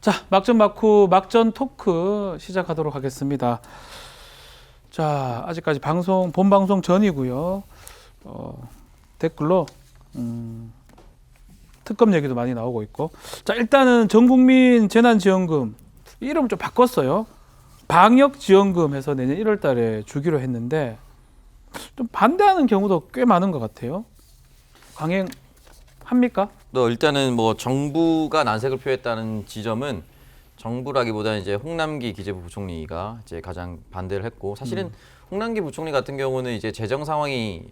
자, 막전 막후 막전 토크 시작하도록 하겠습니다. 자, 아직까지 본 방송 전이고요. 댓글로 특검 얘기도 많이 나오고 있고. 자, 일단은 전국민 재난지원금 이름 좀 바꿨어요. 방역지원금 해서 내년 1월 달에 주기로 했는데 좀 반대하는 경우도 꽤 많은 것 같아요. 강행합니까? 일단은 뭐 정부가 난색을 표했다는 지점은 정부라기보다는 이제 홍남기 기재부 부총리가 이제 가장 반대를 했고, 사실은 홍남기 부총리 같은 경우는 이제 재정 상황이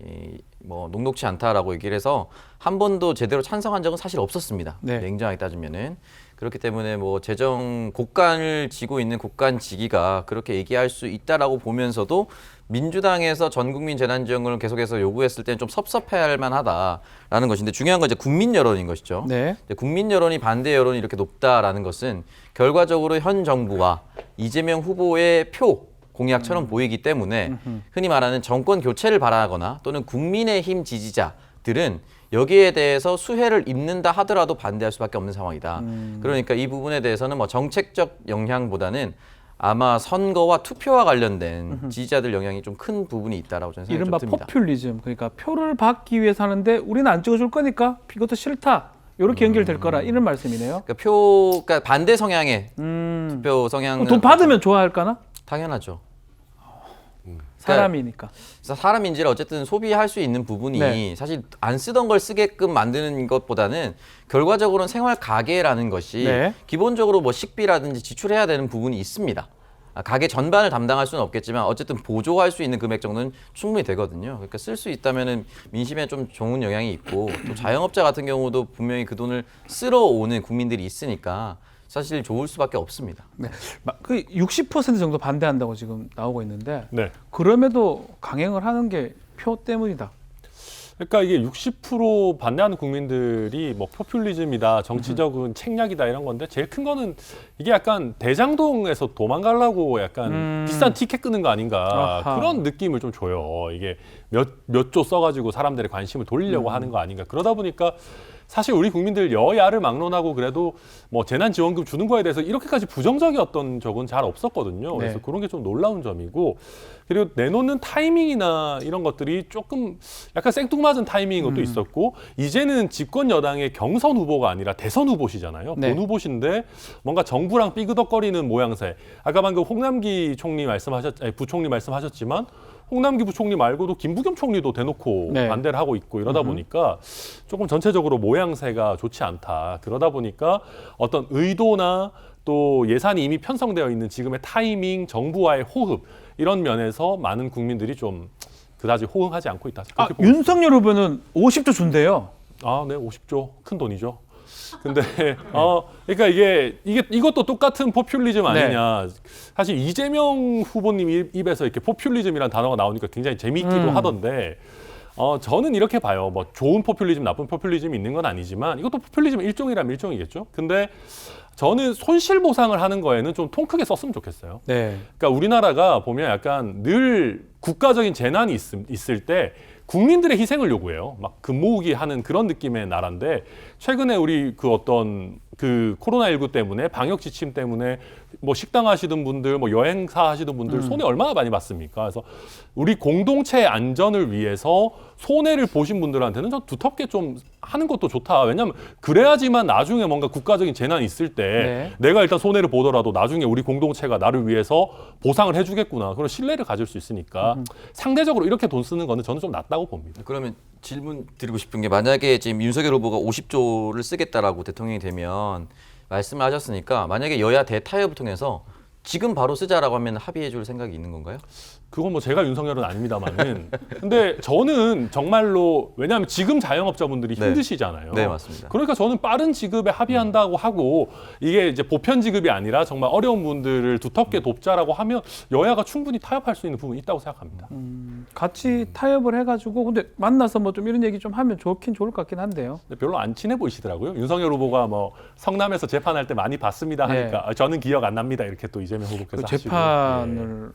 뭐 녹록치 않다라고 얘기를 해서 한 번도 제대로 찬성한 적은 사실 없었습니다. 네. 냉정하게 따지면은. 그렇기 때문에 뭐 재정 곡간을 쥐고 있는 곡간지기가 그렇게 얘기할 수 있다라고 보면서도 민주당에서 전국민 재난지원금을 계속해서 요구했을 때는 좀 섭섭해할 만하다라는 것인데, 중요한 건 이제 국민 여론인 것이죠. 네. 국민 여론이 반대 여론이 이렇게 높다라는 것은 결과적으로 현 정부와 이재명 후보의 표 공약처럼 보이기 때문에 흔히 말하는 정권 교체를 바라거나 또는 국민의힘 지지자들은 여기에 대해서 수혜를 입는다 하더라도 반대할 수밖에 없는 상황이다. 그러니까 이 부분에 대해서는 뭐 정책적 영향보다는 아마 선거와 투표와 관련된 지지자들 영향이 좀 큰 부분이 있다라고 저는 생각이 이른바 좀 듭니다. 포퓰리즘, 그러니까 표를 받기 위해서 하는데 우리는 안 찍어줄 거니까 이것도 싫다. 이렇게 연결될 거라 이런 말씀이네요. 그러니까 반대 성향의 투표 성향은 돈 받으면 좋아할까나? 당연하죠. 사람이니까. 그래서 사람인지를 어쨌든 소비할 수 있는 부분이 네. 사실 안 쓰던 걸 쓰게끔 만드는 것보다는 결과적으로는 생활 가계라는 것이 네. 기본적으로 뭐 식비라든지 지출해야 되는 부분이 있습니다. 가계 전반을 담당할 수는 없겠지만 어쨌든 보조할 수 있는 금액 정도는 충분히 되거든요. 그러니까 쓸 수 있다면은 민심에 좀 좋은 영향이 있고, 또 자영업자 같은 경우도 분명히 그 돈을 쓸어 오는 국민들이 있으니까 사실 좋을 수밖에 없습니다. 네. 그 60% 정도 반대한다고 지금 나오고 있는데 네. 그럼에도 강행을 하는 게 표 때문이다. 그러니까 이게 60% 반대하는 국민들이 뭐 포퓰리즘이다, 정치적인 책략이다 이런 건데, 제일 큰 거는 이게 약간 대장동에서 도망가려고 약간 비싼 티켓 끄는 거 아닌가, 아하. 그런 느낌을 좀 줘요. 이게 몇 조 써가지고 사람들의 관심을 돌리려고 하는 거 아닌가. 그러다 보니까 사실 우리 국민들 여야를 막론하고 그래도 뭐 재난지원금 주는 거에 대해서 이렇게까지 부정적이었던 적은 잘 없었거든요. 그래서 네. 그런 게 좀 놀라운 점이고, 그리고 내놓는 타이밍이나 이런 것들이 조금 약간 생뚱맞은 타이밍인 것도 있었고, 이제는 집권 여당의 경선 후보가 아니라 대선 후보시잖아요. 네. 본 후보신데 뭔가 정부랑 삐그덕거리는 모양새. 아까 방금 홍남기 부총리 말씀하셨지만 홍남기 부총리 말고도 김부겸 총리도 대놓고 네. 반대를 하고 있고, 이러다 보니까 조금 전체적으로 모양새가 좋지 않다. 그러다 보니까 어떤 의도나 또 예산이 이미 편성되어 있는 지금의 타이밍, 정부와의 호흡, 이런 면에서 많은 국민들이 좀 그다지 호응하지 않고 있다. 그렇게 보고 윤석열 후보는 50조 준대요. 네, 50조 큰 돈이죠. 근데 그러니까 이것도 똑같은 포퓰리즘 아니냐. 사실 이재명 후보님 입에서 이렇게 포퓰리즘이라는 단어가 나오니까 굉장히 재미있기도 하던데, 저는 이렇게 봐요. 뭐 좋은 포퓰리즘, 나쁜 포퓰리즘이 있는 건 아니지만 이것도 포퓰리즘 일종이라면 일종이겠죠. 근데 저는 손실 보상을 하는 거에는 좀 통 크게 썼으면 좋겠어요. 네. 그러니까 우리나라가 보면 약간 늘 국가적인 재난이 있을 때 국민들의 희생을 요구해요. 막 금모으기 하는 그런 느낌의 나라인데, 최근에 우리 그 코로나19 때문에, 방역 지침 때문에 뭐 식당 하시던 분들, 뭐 여행사 하시던 분들 손해 얼마나 많이 봤습니까? 그래서 우리 공동체 안전을 위해서 손해를 보신 분들한테는 좀 두텁게 좀 하는 것도 좋다. 왜냐하면 그래야지만 나중에 뭔가 국가적인 재난이 있을 때 네. 내가 일단 손해를 보더라도 나중에 우리 공동체가 나를 위해서 보상을 해주겠구나, 그런 신뢰를 가질 수 있으니까 상대적으로 이렇게 돈 쓰는 거는 저는 좀 낫다고 봅니다. 그러면 질문 드리고 싶은 게, 만약에 지금 윤석열 후보가 50조를 쓰겠다라고 대통령이 되면 말씀을 하셨으니까, 만약에 여야 대타협을 통해서 지금 바로 쓰자라고 하면 합의해 줄 생각이 있는 건가요? 그건 뭐 제가 윤석열은 아닙니다만은 근데 저는 정말로, 왜냐하면 지금 자영업자분들이 네. 힘드시잖아요. 네, 맞습니다. 그러니까 저는 빠른 지급에 합의한다고 하고, 이게 이제 보편 지급이 아니라 정말 어려운 분들을 두텁게 돕자라고 하면 여야가 충분히 타협할 수 있는 부분이 있다고 생각합니다. 같이 타협을 해가지고 근데 만나서 뭐 좀 이런 얘기 좀 하면 좋긴 좋을 것 같긴 한데요. 근데 별로 안 친해 보이시더라고요. 윤석열 후보가 뭐 성남에서 재판할 때 많이 봤습니다 하니까 저는 기억 안 납니다, 이렇게 또 이재명 후보께서 그 하시고. 재판을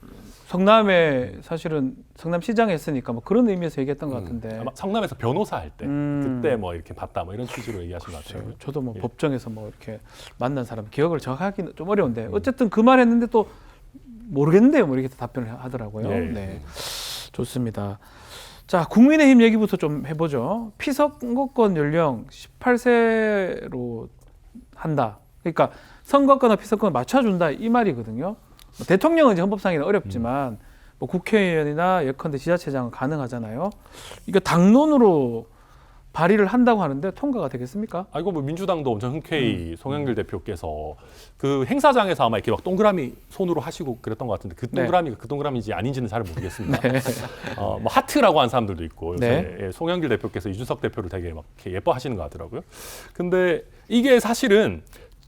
성남에 전에 사실은 성남시장에 했으니까 뭐 그런 의미에서 얘기했던 것 같은데. 아마 성남에서 변호사 할 때 음. 그때 뭐 이렇게 봤다 뭐 이런 취지로 얘기하신 것 같아요. 저도 뭐 예. 법정에서 뭐 이렇게 만난 사람 기억을 정확하기는 좀 어려운데 어쨌든 그 말 했는데 또 모르겠는데요. 뭐 이렇게 답변을 하더라고요. 예. 네. 좋습니다. 자, 국민의힘 얘기부터 좀 해보죠. 피선거권 연령 18세로 한다. 그러니까 선거권과 피선권을 맞춰준다 이 말이거든요. 뭐 대통령은 이제 헌법상에는 어렵지만 뭐 국회의원이나 예컨대 지자체장은 가능하잖아요. 이거 당론으로 발의를 한다고 하는데 통과가 되겠습니까? 아 이거 뭐 민주당도 엄청 흔쾌히 송영길 대표께서 그 행사장에서 아마 이렇게 막 동그라미 손으로 하시고 그랬던 것 같은데 그 네. 동그라미가 그 동그라미인지 아닌지는 잘 모르겠습니다. 뭐 하트라고 한 사람들도 있고 요새 네. 예, 송영길 대표께서 이준석 대표를 되게 막 이렇게 예뻐하시는 것 같더라고요. 근데 이게 사실은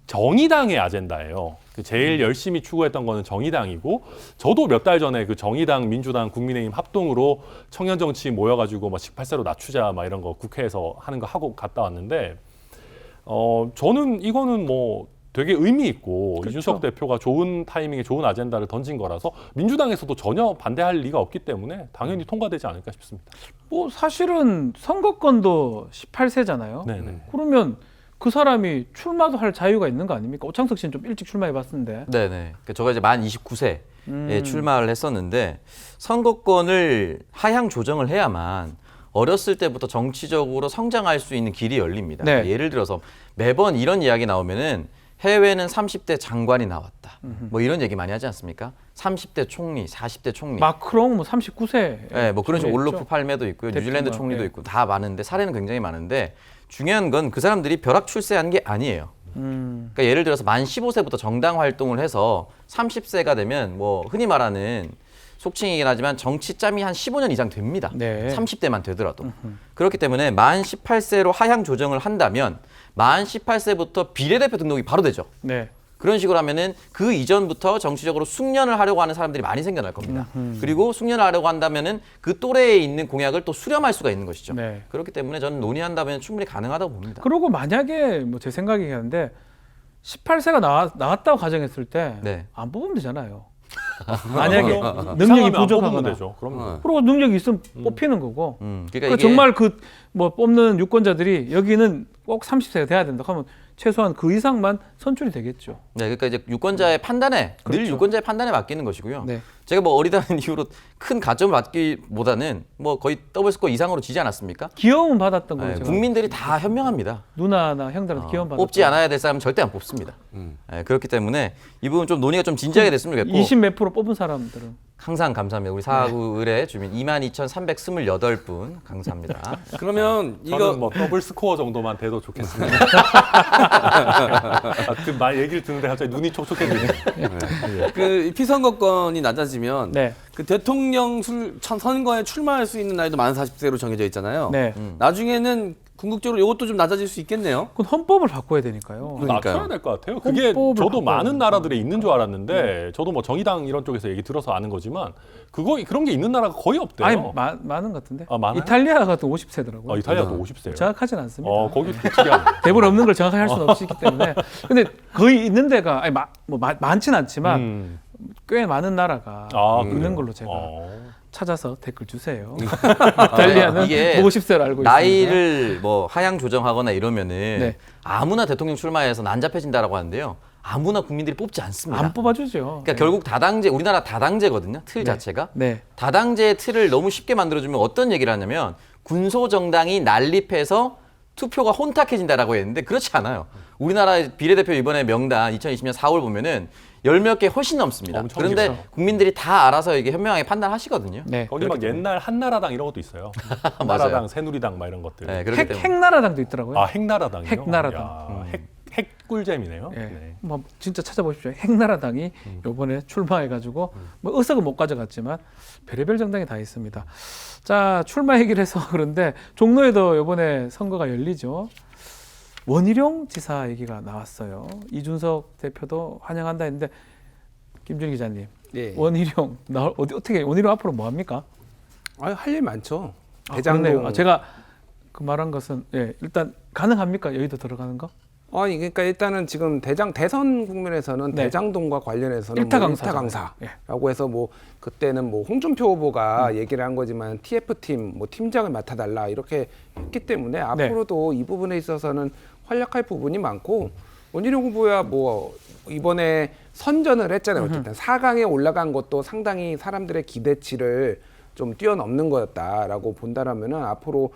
정의당의 아젠다예요. 그 제일 열심히 추구했던 거는 정의당이고 저도 몇 달 전에 그 정의당, 민주당, 국민의힘 합동으로 청년 정치인 모여가지고 막 18세로 낮추자 막 이런 거 국회에서 하는 거 하고 갔다 왔는데 저는 이거는 뭐 되게 의미 있고 그렇죠. 이준석 대표가 좋은 타이밍에 좋은 아젠다를 던진 거라서 민주당에서도 전혀 반대할 리가 없기 때문에 당연히 통과되지 않을까 싶습니다. 뭐 사실은 선거권도 18세잖아요. 네네. 그러면 그 사람이 출마도 할 자유가 있는 거 아닙니까? 오창석 씨는 좀 일찍 출마해봤는데. 네네. 저가 이제 만 29세에 음. 출마를 했었는데 선거권을 하향 조정을 해야만 어렸을 때부터 정치적으로 성장할 수 있는 길이 열립니다. 네. 그러니까 예를 들어서 매번 이런 이야기 나오면은 해외는 30대 장관이 나왔다. 뭐 이런 얘기 많이 하지 않습니까? 30대 총리, 40대 총리. 마크롱 뭐 39세. 네, 뭐 그런 식으로 올로프 팔메도 있고요. 뉴질랜드 대통령, 총리도 예. 있고 다 많은데 사례는 굉장히 많은데 중요한 건 그 사람들이 벼락 출세한 게 아니에요. 그러니까 예를 들어서 만 15세부터 정당 활동을 해서 30세가 되면 뭐 흔히 말하는 속칭이긴 하지만 정치짬이 한 15년 이상 됩니다. 네. 30대만 되더라도. 그렇기 때문에 만 18세로 하향 조정을 한다면 만 18세부터 비례대표 등록이 바로 되죠. 네. 그런 식으로 하면은 그 이전부터 정치적으로 숙련을 하려고 하는 사람들이 많이 생겨날 겁니다. 그리고 숙련을 하려고 한다면은 그 또래에 있는 공약을 또 수렴할 수가 있는 것이죠. 네. 그렇기 때문에 저는 논의한다면 충분히 가능하다고 봅니다. 그리고 만약에 뭐 제 생각이긴 한데 18세가 나왔다고 가정했을 때 안 네. 뽑으면 되잖아요. 만약에 이상하면 능력이 안 뽑으면 부족하거나. 되죠. 그럼요. 그리고 능력이 있으면 뽑히는 거고. 그러니까 그러니까 이게 정말 그 뭐 뽑는 유권자들이 여기는 꼭 30세가 돼야 된다 하면 최소한 그 이상만 선출이 되겠죠. 네, 그러니까 이제 유권자의 판단에 늘 그렇죠. 유권자의 판단에 맡기는 것이고요. 네. 제가 뭐 어리다는 이유로 큰 가점을 받기보다는 뭐 거의 더블 스코어 이상으로 지지 않았습니까? 귀여움 받았던 거예요. 네, 제가. 국민들이 다 현명합니다. 누나나 형들한테 귀여움 받았던 뽑지 않아야 될 사람은 절대 안 뽑습니다. 네, 그렇기 때문에 이 부분 좀 논의가 좀 진지하게 됐으면 좋겠고 20몇 프로 뽑은 사람들은 항상 감사합니다. 우리 사구을의 주민 22,328분 감사합니다. 그러면 저는 이거 뭐 더블 스코어 정도만 돼도 좋겠습니다. 그 말 얘기를 듣는데 갑자기 눈이 촉촉해지네. 그 피선거권이 낮아지면 네. 그 대통령 선거에 출마할 수 있는 나이도 만 40세로 정해져 있잖아요. 네. 나중에는 궁극적으로 이것도 좀 낮아질 수 있겠네요. 그건 헌법을 바꿔야 되니까요. 그러니까요. 낮춰야 될 것 같아요. 그게 헌법을 저도 바꿔야 많은 되니까. 나라들에 있는 줄 알았는데 저도 뭐 정의당 이런 쪽에서 얘기 들어서 아는 거지만 그런 게 있는 나라가 거의 없대요. 아니 많은 것 같은데. 아, 많아요? 이탈리아 같은 50세더라고요. 이탈리아도 50세요. 정확하진 않습니다. 거기 특이하네. 대본 없는 걸 정확하게 할 수는 없기 때문에. 근데 거의 있는 데가 아니 많진 않지만 꽤 많은 나라가 있는 그래요? 걸로 제가 찾아서 댓글 주세요. 네, 이탈리아는 이게 50세로 알고 있습니다. 나이를 뭐 하향 조정하거나 이러면은 네. 아무나 대통령 출마해서 난잡해진다라고 하는데요. 아무나 국민들이 뽑지 않습니다. 안 뽑아주죠. 그러니까 결국 다당제 우리나라 다당제거든요. 틀 자체가 네. 다당제의 틀을 너무 쉽게 만들어주면 어떤 얘기를 하냐면 군소 정당이 난립해서 투표가 혼탁해진다라고 했는데 그렇지 않아요. 우리나라 비례대표 이번에 명단 2020년 4월 보면은 10몇 개 훨씬 넘습니다. 엄청 그런데 많죠. 국민들이 다 알아서 이게 현명하게 판단하시거든요. 네. 거기 막 옛날 한나라당 이런 것도 있어요. 맞아요. 한나라당, 새누리당 막 이런 것들. 네, 그렇기 때문에 핵나라당도 있더라고요. 아 핵나라당이요? 핵나라당. 야, 핵꿀잼이네요. 예. 네. 뭐 진짜 찾아보십시오. 핵나라당이 이번에 출마해가지고 뭐 의석은 못 가져갔지만 별의별 정당이 다 있습니다. 자, 출마 얘기를 해서 그런데 종로에도 이번에 선거가 열리죠. 원희룡 지사 얘기가 나왔어요. 이준석 대표도 환영한다 했는데 김준희 기자님, 예. 원희룡 어떻게 원희룡 앞으로 뭐 합니까? 할 일 많죠. 아, 대장동. 그렇네요. 제가 그 말한 것은 일단 가능합니까? 여의도 들어가는 거? 아니 그러니까 일단은 지금 대선 국면에서는 네. 대장동과 관련해서는 일타 뭐 강사잖아요. 일타강사라고 해서 뭐 그때는 뭐 홍준표 후보가 얘기를 한 거지만 TF팀 뭐 팀장을 맡아달라 이렇게 했기 때문에 앞으로도 이 부분에 있어서는 활약할 부분이 많고 원희룡 후보야 뭐 이번에 선전을 했잖아요. 어쨌든 4강에 올라간 것도 상당히 사람들의 기대치를 좀 뛰어넘는 거였다라고 본다라면은 앞으로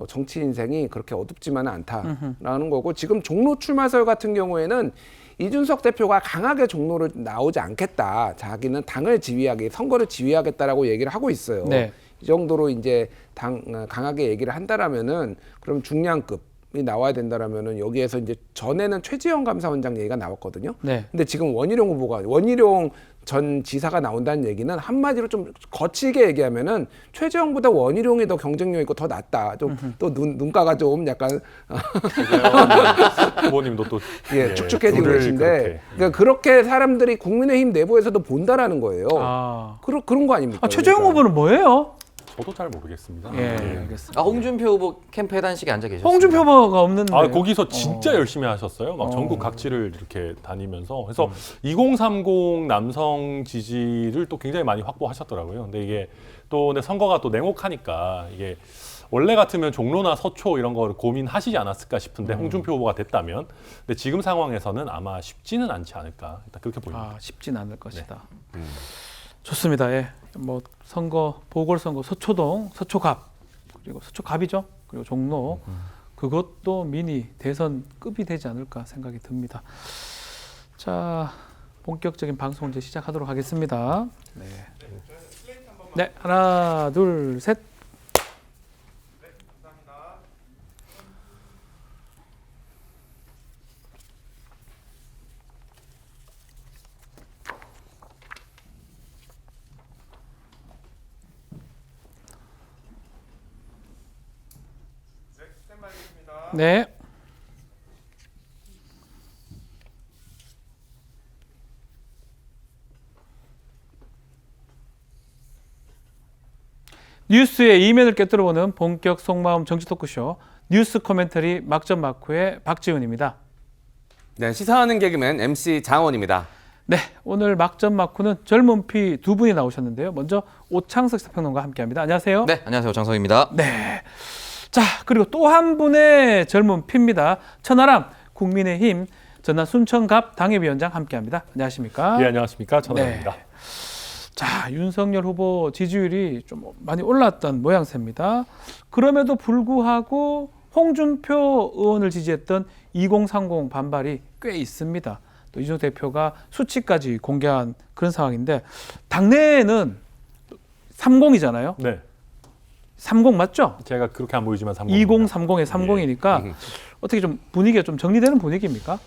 정치 인생이 그렇게 어둡지만은 않다라는 거고 지금 종로 출마설 같은 경우에는 이준석 대표가 강하게 종로를 나오지 않겠다. 자기는 당을 지휘하게 선거를 지휘하겠다라고 얘기를 하고 있어요. 네. 이 정도로 이제 강하게 얘기를 한다라면은 그럼 중량급이 나와야 된다라면은 여기에서 이제 전에는 최지영 감사원장 얘기가 나왔거든요. 네. 근데 지금 원희룡 전 지사가 나온다는 얘기는 한마디로 좀 거칠게 얘기하면은 최재형보다 원희룡이 더 경쟁력 있고 더 낫다. 좀 또 눈가가 좀 약간 후보님도 또 예, 축축해지고 둘을 계신데 그렇게 사람들이 국민의힘 내부에서도 본다라는 거예요. 아, 그런 거 아닙니까? 최재형 그러니까. 후보는 뭐예요? 저도 잘 모르겠습니다. 예, 예. 알겠습니다. 아, 홍준표 후보 캠프에 단식에 앉아 계셨어요. 홍준표 후보가 없는데. 아 거기서 진짜 열심히 하셨어요. 막 전국 각지를 이렇게 다니면서 그래서 2030 남성 지지를 또 굉장히 많이 확보하셨더라고요. 근데 이게 또 근데 선거가 또 냉혹하니까 이게 원래 같으면 종로나 서초 이런 거를 고민하시지 않았을까 싶은데 홍준표 후보가 됐다면 근데 지금 상황에서는 아마 쉽지는 않지 않을까 일단 그렇게 보입니다. 아, 쉽진 않을 것이다. 좋습니다. 예. 뭐 선거 보궐선거 서초동, 서초갑 그리고 서초갑이죠. 그리고 종로 그것도 미니 대선급이 되지 않을까 생각이 듭니다. 자, 본격적인 방송 이제 시작하도록 하겠습니다. 네. 네, 하나, 둘, 셋. 네. 뉴스의 이면을 꿰뚫어보는 본격 속마음 정치 토크쇼 뉴스 코멘터리 막전 막후의 박지훈입니다. 네, 시사하는 개그맨 MC 장원입니다. 네, 오늘 막전 막후는 젊은 피 두 분이 나오셨는데요. 먼저 오창석 시사평론가 함께합니다. 안녕하세요. 네, 안녕하세요. 장성입니다. 네. 자, 그리고 또 한 분의 젊은 피입니다. 천하람 국민의힘 전남 순천갑 당협위원장 함께합니다. 안녕하십니까? 예, 안녕하십니까? 천하입니다. 네. 자, 윤석열 후보 지지율이 좀 많이 올랐던 모양새입니다. 그럼에도 불구하고 홍준표 의원을 지지했던 2030 반발이 꽤 있습니다. 또 이준석 대표가 수치까지 공개한 그런 상황인데 당내에는 30이잖아요. 네. 30 맞죠? 제가 그렇게 안 보이지만 2030의 30이니까 어떻게 좀 분위기가 좀 정리되는 분위기입니까?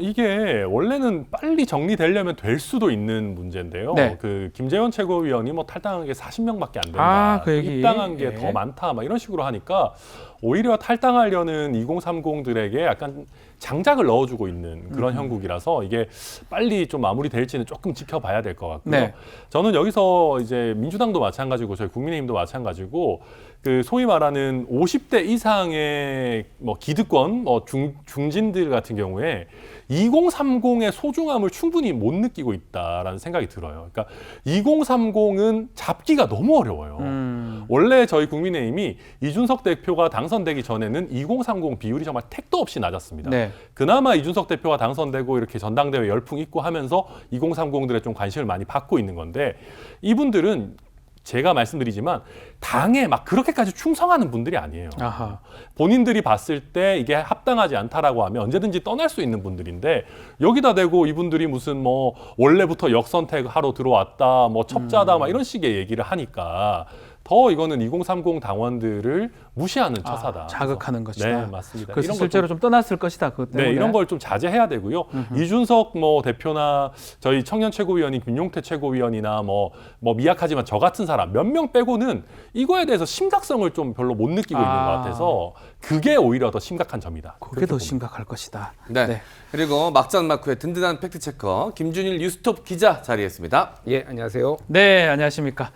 이게 원래는 빨리 정리되려면 될 수도 있는 문제인데요. 네. 그 김재원 최고위원이 뭐 탈당한 게 40명밖에 안 된다. 아, 그 얘기. 입당한 게 예. 더 많다. 막 이런 식으로 하니까 오히려 탈당하려는 2030들에게 약간 장작을 넣어주고 있는 그런 형국이라서 이게 빨리 좀 마무리될지는 조금 지켜봐야 될 것 같고요. 네. 저는 여기서 이제 민주당도 마찬가지고 저희 국민의힘도 마찬가지고 그 소위 말하는 50대 이상의 뭐 기득권, 뭐 중진들 같은 경우에 2030의 소중함을 충분히 못 느끼고 있다라는 생각이 들어요. 그러니까 2030은 잡기가 너무 어려워요. 원래 저희 국민의힘이 이준석 대표가 당선되기 전에는 2030 비율이 정말 택도 없이 낮았습니다. 네. 그나마 이준석 대표가 당선되고 이렇게 전당대회 열풍 있고 하면서 2030들의 좀 관심을 많이 받고 있는 건데 이분들은 제가 말씀드리지만 당에 막 그렇게까지 충성하는 분들이 아니에요. 아하. 본인들이 봤을 때 이게 합당하지 않다라고 하면 언제든지 떠날 수 있는 분들인데 여기다 대고 이분들이 무슨 뭐 원래부터 역선택하러 들어왔다, 뭐 첩자다, 막 이런 식의 얘기를 하니까 더 이거는 2030 당원들을 무시하는 처사다. 자극하는 것이다. 네, 맞습니다. 그래서 이런 걸 실제로 좀 떠났을 것이다. 그것 때문에. 네, 이런 걸 좀 자제해야 되고요. 이준석 뭐 대표나 저희 청년 최고위원인 김용태 최고위원이나 뭐 미약하지만 저 같은 사람 몇 명 빼고는 이거에 대해서 심각성을 좀 별로 못 느끼고 있는 것 같아서 그게 오히려 더 심각한 점이다. 그게 더 심각할 것이다. 네. 그리고 막전 막후의 든든한 팩트체커 김준일 뉴스톱 기자 자리했습니다. 예, 안녕하세요. 네, 안녕하십니까.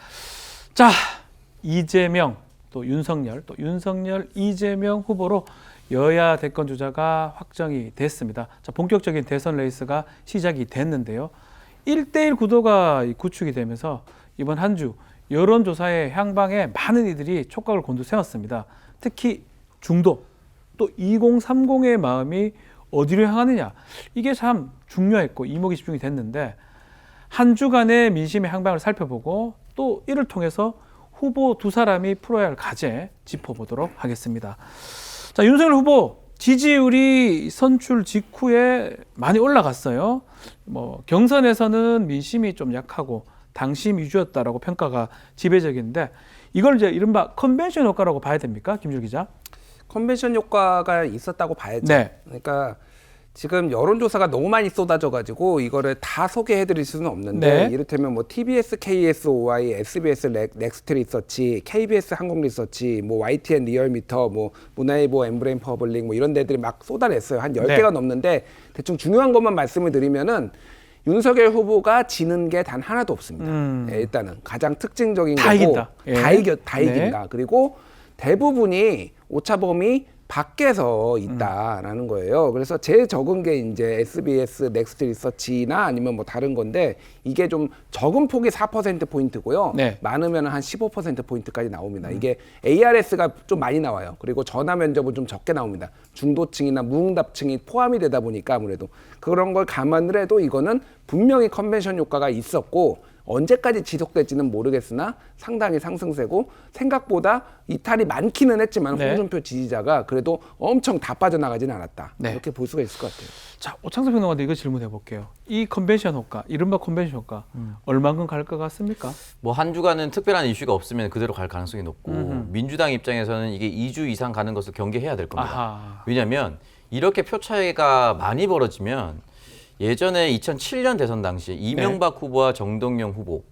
자, 이재명 또 윤석열 이재명 후보로 여야 대권 주자가 확정이 됐습니다. 자, 본격적인 대선 레이스가 시작이 됐는데요. 1대1 구도가 구축이 되면서 이번 한 주 여론조사의 향방에 많은 이들이 촉각을 곤두세웠습니다. 특히 중도 또 2030의 마음이 어디로 향하느냐, 이게 참 중요했고 이목이 집중이 됐는데, 한 주간의 민심의 향방을 살펴보고 또 이를 통해서 후보 두 사람이 풀어야 할 과제 짚어보도록 하겠습니다. 자, 윤석열 후보 지지율이 선출 직후에 많이 올라갔어요. 경선에서는 민심이 좀 약하고 당심 위주였다라고 평가가 지배적인데, 이걸 이제 이른바 컨벤션 효과라고 봐야 됩니까, 김준 기자? 컨벤션 효과가 있었다고 봐야죠. 네. 그러니까 지금 여론조사가 너무 많이 쏟아져가지고 이거를 다 소개해드릴 수는 없는데, 네. 이를테면 뭐 TBS KSOI, SBS 넥스트 리서치, KBS 한국 리서치, 뭐 YTN 리얼미터, 뭐 문화일보 엠브레인 퍼블릭 뭐 이런 데들이 막 쏟아냈어요. 한 10개가 네. 넘는데 대충 중요한 것만 말씀을 드리면은 윤석열 후보가 지는 게 단 하나도 없습니다. 예, 일단은 가장 특징적인 다 거고 이긴다. 예. 다 네. 이긴다. 그리고 대부분이 오차범위 밖에서 있다라는 거예요. 그래서 제일 적은 게 이제 SBS 넥스트 리서치나 아니면 뭐 다른 건데, 이게 좀 적은 폭이 4%포인트고요. 네. 많으면 한 15%포인트까지 나옵니다. 이게 ARS가 좀 많이 나와요. 그리고 전화 면접은 좀 적게 나옵니다. 중도층이나 무응답층이 포함이 되다 보니까 아무래도 그런 걸 감안을 해도 이거는 분명히 컨벤션 효과가 있었고, 언제까지 지속될지는 모르겠으나 상당히 상승세고, 생각보다 이탈이 많기는 했지만 네. 홍준표 지지자가 그래도 엄청 다 빠져나가지는 않았다. 네. 이렇게 볼 수가 있을 것 같아요. 자, 오창석 평론가한테 이거 질문해 볼게요. 이 컨벤션 효과, 이른바 컨벤션 효과, 얼만큼 갈 것 같습니까? 뭐 한 주간은 특별한 이슈가 없으면 그대로 갈 가능성이 높고, 민주당 입장에서는 이게 2주 이상 가는 것을 경계해야 될 겁니다. 아하. 왜냐하면 이렇게 표 차이가 많이 벌어지면 예전에 2007년 대선 당시에 이명박 후보와 정동영 후보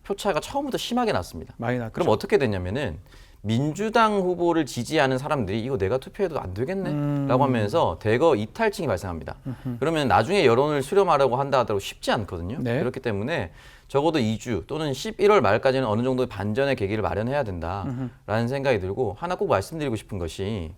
표 차이가 처음부터 심하게 났습니다. 많이 났죠. 그럼 어떻게 됐냐면은 민주당 후보를 지지하는 사람들이 이거 내가 투표해도 안 되겠네 라고 하면서 대거 이탈층이 발생합니다. 그러면 나중에 여론을 수렴하려고 한다 하더라도 쉽지 않거든요. 네. 그렇기 때문에 적어도 2주 또는 11월 말까지는 어느 정도의 반전의 계기를 마련해야 된다라는 생각이 들고, 하나 꼭 말씀드리고 싶은 것이,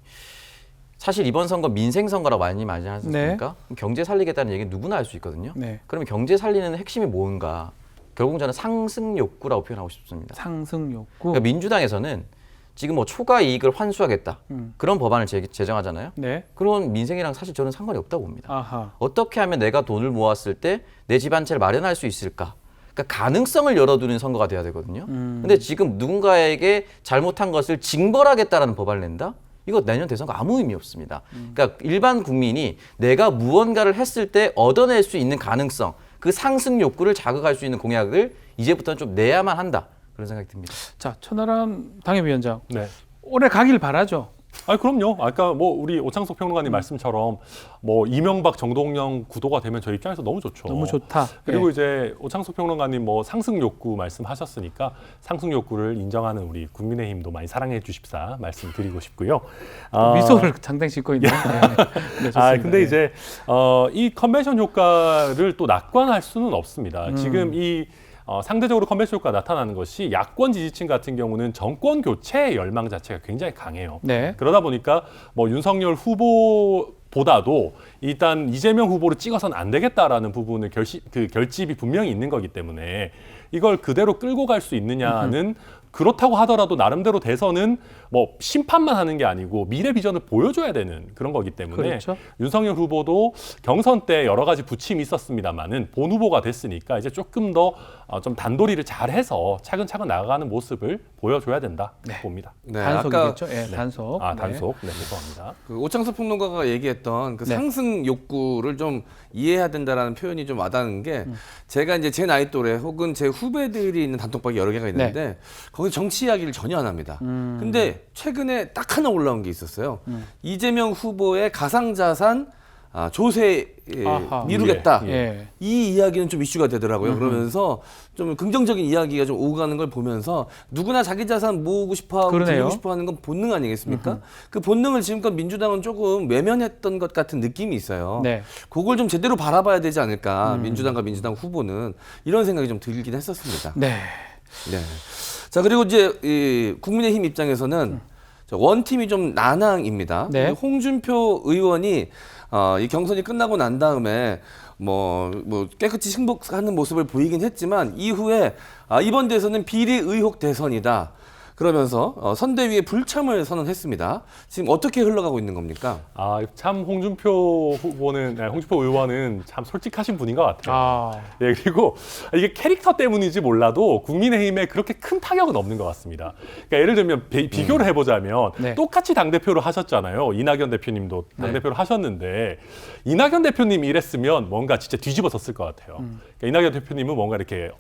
사실 이번 선거 민생 선거라고 많이 하지 않습니까? 경제 살리겠다는 얘기는 누구나 할 수 있거든요. 네. 그러면 경제 살리는 핵심이 뭔가? 결국 저는 상승 욕구라고 표현하고 싶습니다. 상승 욕구. 그러니까 민주당에서는 지금 뭐 초과 이익을 환수하겠다, 그런 법안을 제정하잖아요. 네. 그런 민생이랑 사실 저는 상관이 없다고 봅니다. 아하. 어떻게 하면 내가 돈을 모았을 때 내 집 한 채를 마련할 수 있을까? 그러니까 가능성을 열어두는 선거가 돼야 되거든요. 근데 지금 누군가에게 잘못한 것을 징벌하겠다라는 법안을 낸다? 이거 내년 대선과 아무 의미 없습니다. 그러니까 일반 국민이 내가 무언가를 했을 때 얻어낼 수 있는 가능성, 그 상승 욕구를 자극할 수 있는 공약을 이제부터는 좀 내야만 한다, 그런 생각이 듭니다. 자, 천하람 당협위원장, 네. 올해 가길 바라죠. 그럼요. 아까 뭐 우리 오창석 평론가님 말씀처럼 뭐 이명박 정동영 구도가 되면 저희 입장에서 너무 좋죠. 너무 좋다. 그리고 예. 이제 오창석 평론가님 뭐 상승 욕구 말씀하셨으니까 상승 욕구를 인정하는 우리 국민의힘도 많이 사랑해 주십사 말씀드리고 싶고요. 미소를 장당 짓고 있는. 네, 좋습니다. 근데 예. 이제 이 컨벤션 효과를 또 낙관할 수는 없습니다. 지금 이 상대적으로 컨벤션 효과가 나타나는 것이, 야권 지지층 같은 경우는 정권 교체의 열망 자체가 굉장히 강해요. 네. 그러다 보니까 뭐 윤석열 후보보다도 일단 이재명 후보를 찍어서는 안 되겠다라는 부분을 결집이 분명히 있는 거기 때문에 이걸 그대로 끌고 갈 수 있느냐는, 그렇다고 하더라도 나름대로 대선은 뭐 심판만 하는 게 아니고 미래 비전을 보여줘야 되는 그런 거기 때문에, 그렇죠. 윤석열 후보도 경선 때 여러 가지 부침이 있었습니다만은 본 후보가 됐으니까 이제 조금 더 좀 단도리를 잘해서 차근차근 나아가는 모습을 보여줘야 된다 봅니다. 네, 아까 단속이겠죠. 예, 단속. 단속. 네, 죄송합니다. 그 오창석 평론가가 얘기했던 그 네. 상승 욕구를 좀 이해해야 된다라는 표현이 좀 와닿는 게, 제가 이제 제 나이 또래 혹은 제 후배들이 있는 단톡방이 여러 개가 있는데 거기 정치 이야기를 전혀 안 합니다. 근데 최근에 딱 하나 올라온 게 있었어요. 이재명 후보의 가상자산 조세 아하. 미루겠다. 예. 이 이야기는 좀 이슈가 되더라고요. 그러면서 좀 긍정적인 이야기가 좀 오고 가는 걸 보면서, 누구나 자기 자산 모으고 싶어하고 그러네요. 들고 싶어하는 건 본능 아니겠습니까? 그 본능을 지금껏 민주당은 조금 외면했던 것 같은 느낌이 있어요. 네. 그걸 좀 제대로 바라봐야 되지 않을까, 민주당과 민주당 후보는, 이런 생각이 좀 들긴 했었습니다. 네. 네. 자, 그리고 이제 이 국민의힘 입장에서는 원팀이 좀 난항입니다. 네. 홍준표 의원이 이 경선이 끝나고 난 다음에 뭐 깨끗이 승복하는 모습을 보이긴 했지만 이후에 이번 대선은 비리 의혹 대선이다. 그러면서 선대위에 불참을 선언했습니다. 지금 어떻게 흘러가고 있는 겁니까? 참 홍준표 의원은 참 솔직하신 분인 것 같아요. 예, 그리고 이게 캐릭터 때문인지 몰라도 국민의힘에 그렇게 큰 타격은 없는 것 같습니다. 그러니까 예를 들면 비교를 해보자면 네. 똑같이 당대표를 하셨잖아요. 이낙연 대표님도 당대표를 하셨는데 이낙연 대표님이 이랬으면 뭔가 진짜 뒤집어졌을 것 같아요. 그러니까 이낙연 대표님은 뭔가 이렇게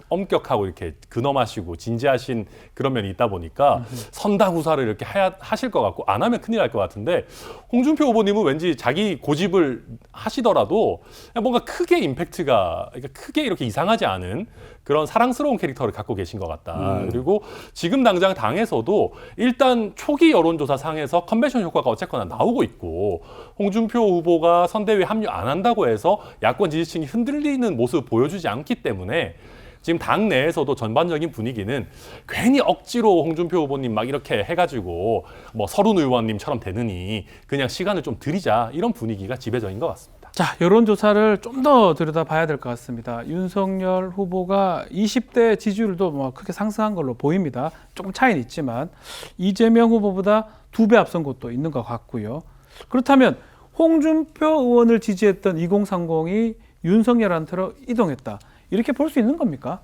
엄격하고 이렇게 근엄하시고 진지하신 그런 면이 있다 보니까 선다구사를 이렇게 하실 것 같고 안 하면 큰일 날 것 같은데 홍준표 후보님은 왠지 자기 고집을 하시더라도 뭔가 크게 임팩트가 그러니까 크게 이렇게 이상하지 않은 그런 사랑스러운 캐릭터를 갖고 계신 것 같다. 그리고 지금 당장 당에서도 일단 초기 여론조사 상에서 컨벤션 효과가 어쨌거나 나오고 있고 홍준표 후보가 선대위에 합류 안 한다고 해서 야권 지지층이 흔들리는 모습을 보여주지 않기 때문에 지금 당 내에서도 전반적인 분위기는 괜히 억지로 홍준표 후보님 막 이렇게 해가지고 뭐 서른 의원님처럼 되느니 그냥 시간을 좀 드리자 이런 분위기가 지배적인 것 같습니다. 자, 여론조사를 좀 더 들여다봐야 될 것 같습니다. 윤석열 후보가 20대 지지율도 뭐 크게 상승한 걸로 보입니다. 조금 차이는 있지만 이재명 후보보다 2배 앞선 곳도 있는 것 같고요. 그렇다면 홍준표 의원을 지지했던 2030이 윤석열한테로 이동했다. 이렇게 볼 수 있는 겁니까?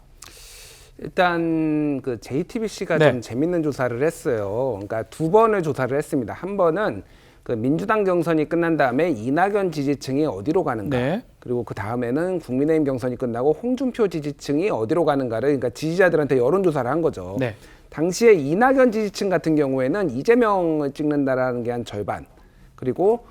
일단 그 JTBC가 네. 좀 재밌는 조사를 했어요. 그러니까 2번을 조사를 했습니다. 한 번은 그 민주당 경선이 끝난 다음에 이낙연 지지층이 어디로 가는가. 네. 그리고 그 다음에는 국민의힘 경선이 끝나고 홍준표 지지층이 어디로 가는가를 그러니까 지지자들한테 여론조사를 한 거죠. 네. 당시에 이낙연 지지층 같은 경우에는 이재명을 찍는다라는 게 한 절반. 그리고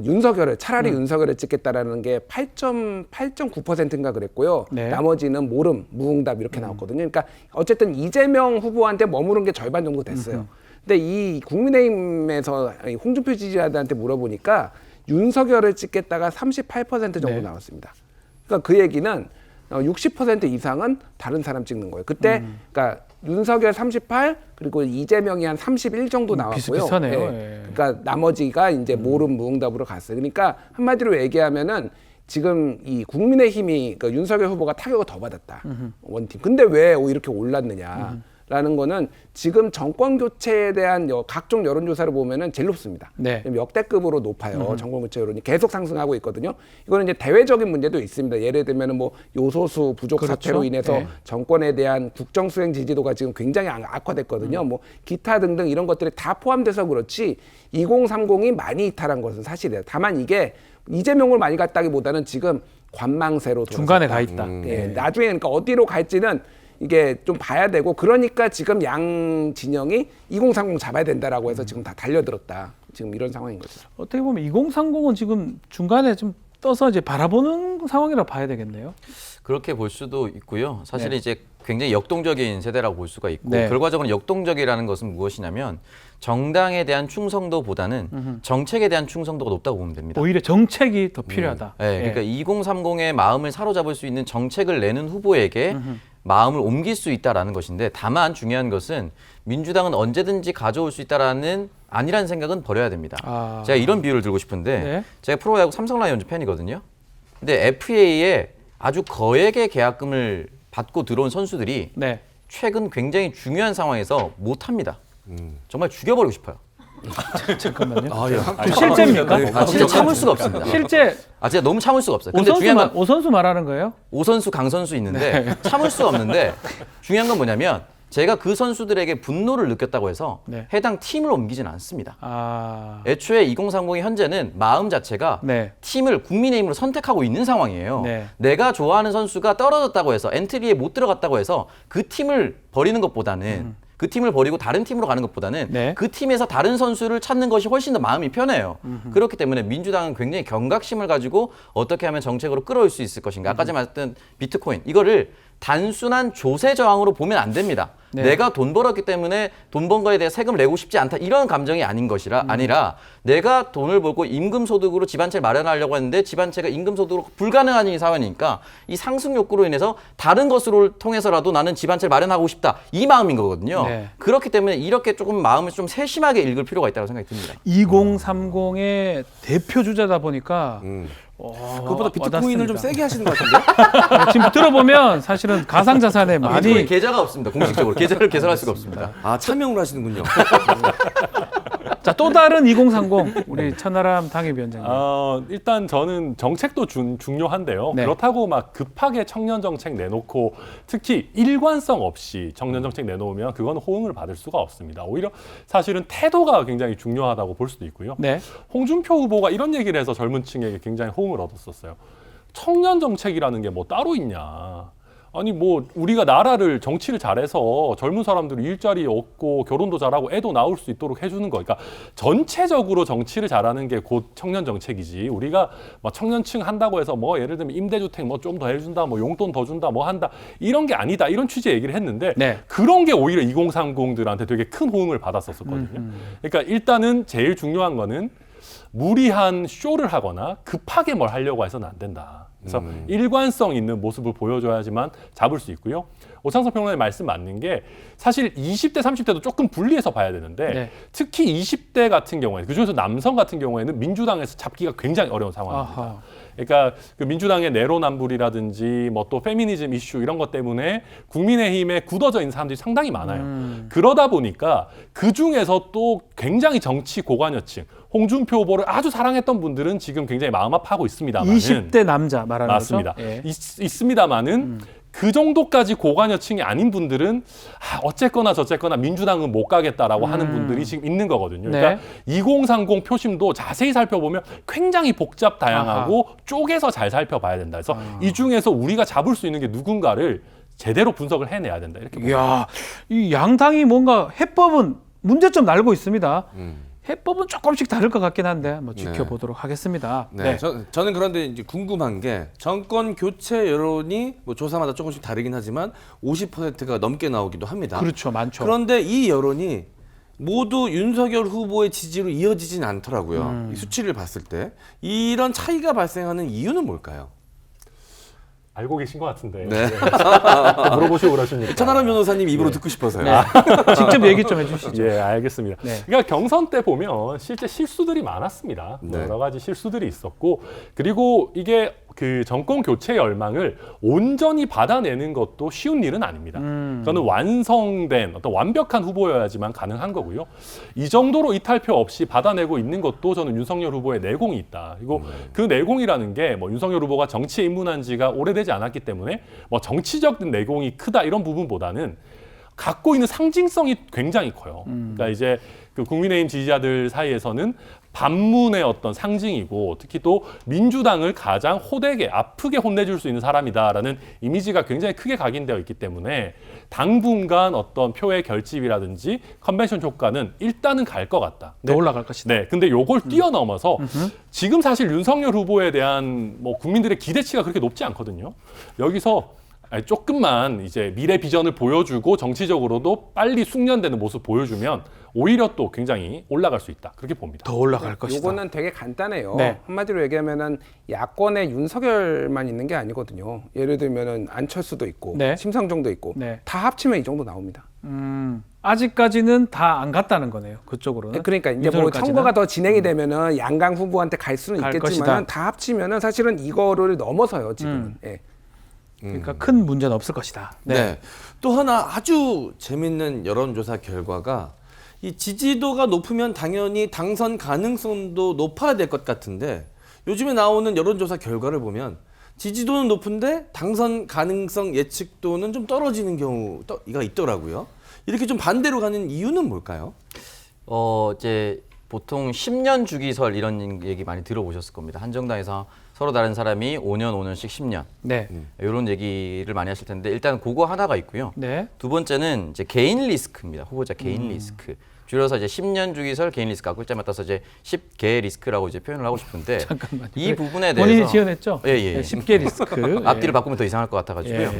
윤석열을 차라리 윤석열을 찍겠다라는 게 8.9%인가 그랬고요. 네. 나머지는 모름, 무응답 이렇게 나왔거든요. 그러니까 어쨌든 이재명 후보한테 머무른 게 절반 정도 됐어요. 근데 이 국민의힘에서 홍준표 지지자들한테 물어보니까 윤석열을 찍겠다가 38% 정도 네. 나왔습니다. 그러니까 그 얘기는 60% 이상은 다른 사람 찍는 거예요. 그때 그러니까 윤석열 38 그리고 이재명이 한 31 정도 나왔고요. 비슷비슷하네요. 예. 예. 그러니까 나머지가 이제 모름 무응답으로 갔어요. 그러니까 한마디로 얘기하면은 지금 이 국민의힘이 그러니까 윤석열 후보가 타격을 더 받았다. 원팀. 근데 왜 이렇게 올랐느냐? 라는 거는 지금 정권 교체에 대한 각종 여론조사를 보면은 제일 높습니다. 네. 역대급으로 높아요. 정권 교체 여론이 계속 상승하고 있거든요. 이거는 이제 대외적인 문제도 있습니다. 예를 들면은 뭐 요소수 부족 그렇죠. 사태로 인해서 네. 정권에 대한 국정 수행 지지도가 지금 굉장히 악화됐거든요. 뭐 기타 등등 이런 것들이 다 포함돼서 그렇지 2030이 많이 이탈한 것은 사실이에요. 다만 이게 이재명을 많이 갔다기보다는 지금 관망세로 중간에 돌아섰다. 가 있다. 예, 나중에 그러니까 어디로 갈지는 이게 좀 봐야 되고 그러니까 지금 양 진영이 2030 잡아야 된다라고 해서 지금 다 달려들었다. 지금 이런 상황인 거죠. 어떻게 보면 2030은 지금 중간에 좀 떠서 이제 바라보는 상황이라 봐야 되겠네요. 그렇게 볼 수도 있고요. 사실 네. 이제 굉장히 역동적인 세대라고 볼 수가 있고 네. 결과적으로 역동적이라는 것은 무엇이냐면 정당에 대한 충성도보다는 정책에 대한 충성도가 높다고 보면 됩니다. 오히려 정책이 더 필요하다. 네, 그러니까 2030의 마음을 사로잡을 수 있는 정책을 내는 후보에게 마음을 옮길 수 있다라는 것인데 다만 중요한 것은 민주당은 언제든지 가져올 수 있다라는 아니라는 생각은 버려야 됩니다. 제가 이런 비유를 들고 싶은데 네. 제가 프로야구 삼성 라이온즈 팬이거든요. 근데 FA에 아주 거액의 계약금을 받고 들어온 선수들이 네. 최근 굉장히 중요한 상황에서 못합니다. 정말 죽여버리고 싶어요. 잠깐만요. 예. 실제입니까? 진짜 참을 수가 없습니다. 실제 진짜 너무 참을 수가 없어요. 근데 중요한 건 오선수 말하는 거예요? 오선수, 강선수 있는데 참을 수가 없는데 중요한 건 뭐냐면 제가 그 선수들에게 분노를 느꼈다고 해서 네. 해당 팀을 옮기지는 않습니다. 아, 애초에 2030이 현재는 마음 자체가 네. 팀을 국민의힘으로 선택하고 있는 상황이에요. 네. 내가 좋아하는 선수가 떨어졌다고 해서 엔트리에 못 들어갔다고 해서 그 팀을 버리는 것보다는 그 팀을 버리고 다른 팀으로 가는 것보다는 네. 그 팀에서 다른 선수를 찾는 것이 훨씬 더 마음이 편해요. 그렇기 때문에 민주당은 굉장히 경각심을 가지고 어떻게 하면 정책으로 끌어올 수 있을 것인가. 아까 제가 말했던 비트코인 이거를 단순한 조세 저항으로 보면 안 됩니다. 네. 내가 돈 벌었기 때문에 돈 번 거에 대해 세금을 내고 싶지 않다 이런 감정이 아닌 것이라 아니라 내가 돈을 벌고 임금 소득으로 집안채를 마련하려고 했는데 집안채가 임금 소득으로 불가능한 이 사회니까 이 상승 욕구로 인해서 다른 것으로 통해서라도 나는 집안채를 마련하고 싶다 이 마음인 거거든요. 네. 그렇기 때문에 이렇게 조금 마음을 좀 세심하게 읽을 필요가 있다고 생각이 듭니다. 2030의 대표 주자다 보니까 그것보다 비트코인을 좀 와닿습니다. 세게 하시는 것 같은데? 지금 들어보면 사실은 가상자산에 비트코인 많이 계좌가 없습니다. 공식적으로 계좌를 개설할 수가 없습니다. 아, 차명을 하시는군요. 자, 또 다른 2030 우리 천하람 당협위원장님. 일단 저는 정책도 중요한데요. 네. 그렇다고 막 급하게 청년 정책 내놓고 특히 일관성 없이 청년 정책 내놓으면 그건 호응을 받을 수가 없습니다. 오히려 사실은 태도가 굉장히 중요하다고 볼 수도 있고요. 네. 홍준표 후보가 이런 얘기를 해서 젊은 층에게 굉장히 호응을 얻었었어요. 청년 정책이라는 게 뭐 따로 있냐. 아니 뭐 우리가 나라를 정치를 잘해서 젊은 사람들이 일자리 얻고 결혼도 잘하고 애도 낳을 수 있도록 해주는 거. 그러니까 전체적으로 정치를 잘하는 게 곧 청년 정책이지. 우리가 뭐 청년층 한다고 해서 뭐 예를 들면 임대주택 뭐 좀 더 해준다, 뭐 용돈 더 준다, 뭐 한다 이런 게 아니다. 이런 취지의 얘기를 했는데 네. 그런 게 오히려 2030들한테 되게 큰 호응을 받았었거든요. 그러니까 일단은 제일 중요한 거는 무리한 쇼를 하거나 급하게 뭘 하려고 해서는 안 된다. 그래서 일관성 있는 모습을 보여줘야지만 잡을 수 있고요. 오창석 평론가의 말씀 맞는 게 사실 20대, 30대도 조금 분리해서 봐야 되는데 네. 특히 20대 같은 경우에 그중에서 남성 같은 경우에는 민주당에서 잡기가 굉장히 어려운 상황입니다. 아하. 그러니까 그 민주당의 내로남불이라든지 뭐 또 페미니즘 이슈 이런 것 때문에 국민의힘에 굳어져 있는 사람들이 상당히 많아요. 그러다 보니까 그 중에서 또 굉장히 정치 고관여층 홍준표 후보를 아주 사랑했던 분들은 지금 굉장히 마음 아파하고 있습니다만은 20대 남자 말하는 맞습니다. 거죠? 예. 있습니다만은 그 정도까지 고관여층이 아닌 분들은 어쨌거나 저쨌거나 민주당은 못 가겠다라고 하는 분들이 지금 있는 거거든요. 그러니까 2030 표심도 자세히 살펴보면 굉장히 복잡 다양하고 쪼개서 잘 살펴봐야 된다. 그래서 이 중에서 우리가 잡을 수 있는 게 누군가를 제대로 분석을 해내야 된다. 이렇게 봅니다. 이야, 이 양당이 뭔가 해법은 문제점 알고 있습니다. 해법은 조금씩 다를 것 같긴 한데 뭐 지켜보도록 하겠습니다. 네. 저는 그런데 이제 궁금한 게 정권 교체 여론이 뭐 조사마다 조금씩 다르긴 하지만 50%가 넘게 나오기도 합니다. 그렇죠, 많죠. 그런데 이 여론이 모두 윤석열 후보의 지지로 이어지진 않더라고요. 이 수치를 봤을 때 이런 차이가 발생하는 이유는 뭘까요? 알고 계신 것 같은데 네. 물어보시고 그러십니까? 천하람 변호사님 입으로 듣고 싶어서요. 네. 직접 얘기 좀 해주시죠. 예, 알겠습니다. 네. 그러니까 경선 때 보면 실제 실수들이 많았습니다. 네. 여러 가지 실수들이 있었고 그리고 이게 그 정권 교체 열망을 온전히 받아내는 것도 쉬운 일은 아닙니다. 그거는 완성된 어떤 완벽한 후보여야지만 가능한 거고요. 이 정도로 이탈표 없이 받아내고 있는 것도 저는 윤석열 후보의 내공이 있다. 그리고 그 내공이라는 게 뭐 윤석열 후보가 정치에 입문한 지가 오래되지 않았기 때문에 뭐 정치적인 내공이 크다 이런 부분보다는 갖고 있는 상징성이 굉장히 커요. 그러니까 이제 그 국민의힘 지지자들 사이에서는 반문의 어떤 상징이고 특히 또 민주당을 가장 호되게 아프게 혼내줄 수 있는 사람이다라는 이미지가 굉장히 크게 각인되어 있기 때문에 당분간 어떤 표의 결집이라든지 컨벤션 효과는 일단은 갈 것 같다. 더 올라갈 것이다. 네, 근데 요걸 뛰어넘어서 지금 사실 윤석열 후보에 대한 뭐 국민들의 기대치가 그렇게 높지 않거든요. 여기서 조금만 이제 미래 비전을 보여주고 정치적으로도 빨리 숙련되는 모습 보여주면 오히려 또 굉장히 올라갈 수 있다. 그렇게 봅니다. 더 올라갈 것이다. 요거는 되게 간단해요. 네. 한마디로 얘기하면은 야권에 윤석열만 있는 게 아니거든요. 예를 들면은 안철수도 있고 네. 심상정도 있고 네. 다 합치면 이 정도 나옵니다. 아직까지는 다 안 갔다는 거네요. 그쪽으로는. 그러니까 이제 뭐 윤석열까지는. 선거가 더 진행이 되면은 양강 후보한테 갈 수는 갈 있겠지만 것이다. 다 합치면은 사실은 이거를 넘어서요 지금은. 예. 그러니까 큰 문제는 없을 것이다. 네. 또 하나 아주 재밌는 여론조사 결과가 이 지지도가 높으면 당연히 당선 가능성도 높아야 될 것 같은데 요즘에 나오는 여론조사 결과를 보면 지지도는 높은데 당선 가능성 예측도는 좀 떨어지는 경우가 있더라고요. 이렇게 좀 반대로 가는 이유는 뭘까요? 이제 보통 10년 주기설 이런 얘기 많이 들어보셨을 겁니다. 한정당에서 서로 다른 사람이 5년, 5년씩 10년. 네. 이런 얘기를 많이 하실 텐데 일단 그거 하나가 있고요. 네. 두 번째는 이제 개인 리스크입니다. 후보자 개인 리스크. 줄여서 이제 10년 주기설 개인 리스크, 글자만 따서 이제 10개 리스크라고 이제 표현을 하고 싶은데 잠깐만요. 이 부분에 대해서 본인이 지어냈죠? 예, 예. 네, 10개 리스크. 앞뒤를 바꾸면 더 이상할 것 같아가지고요. 예.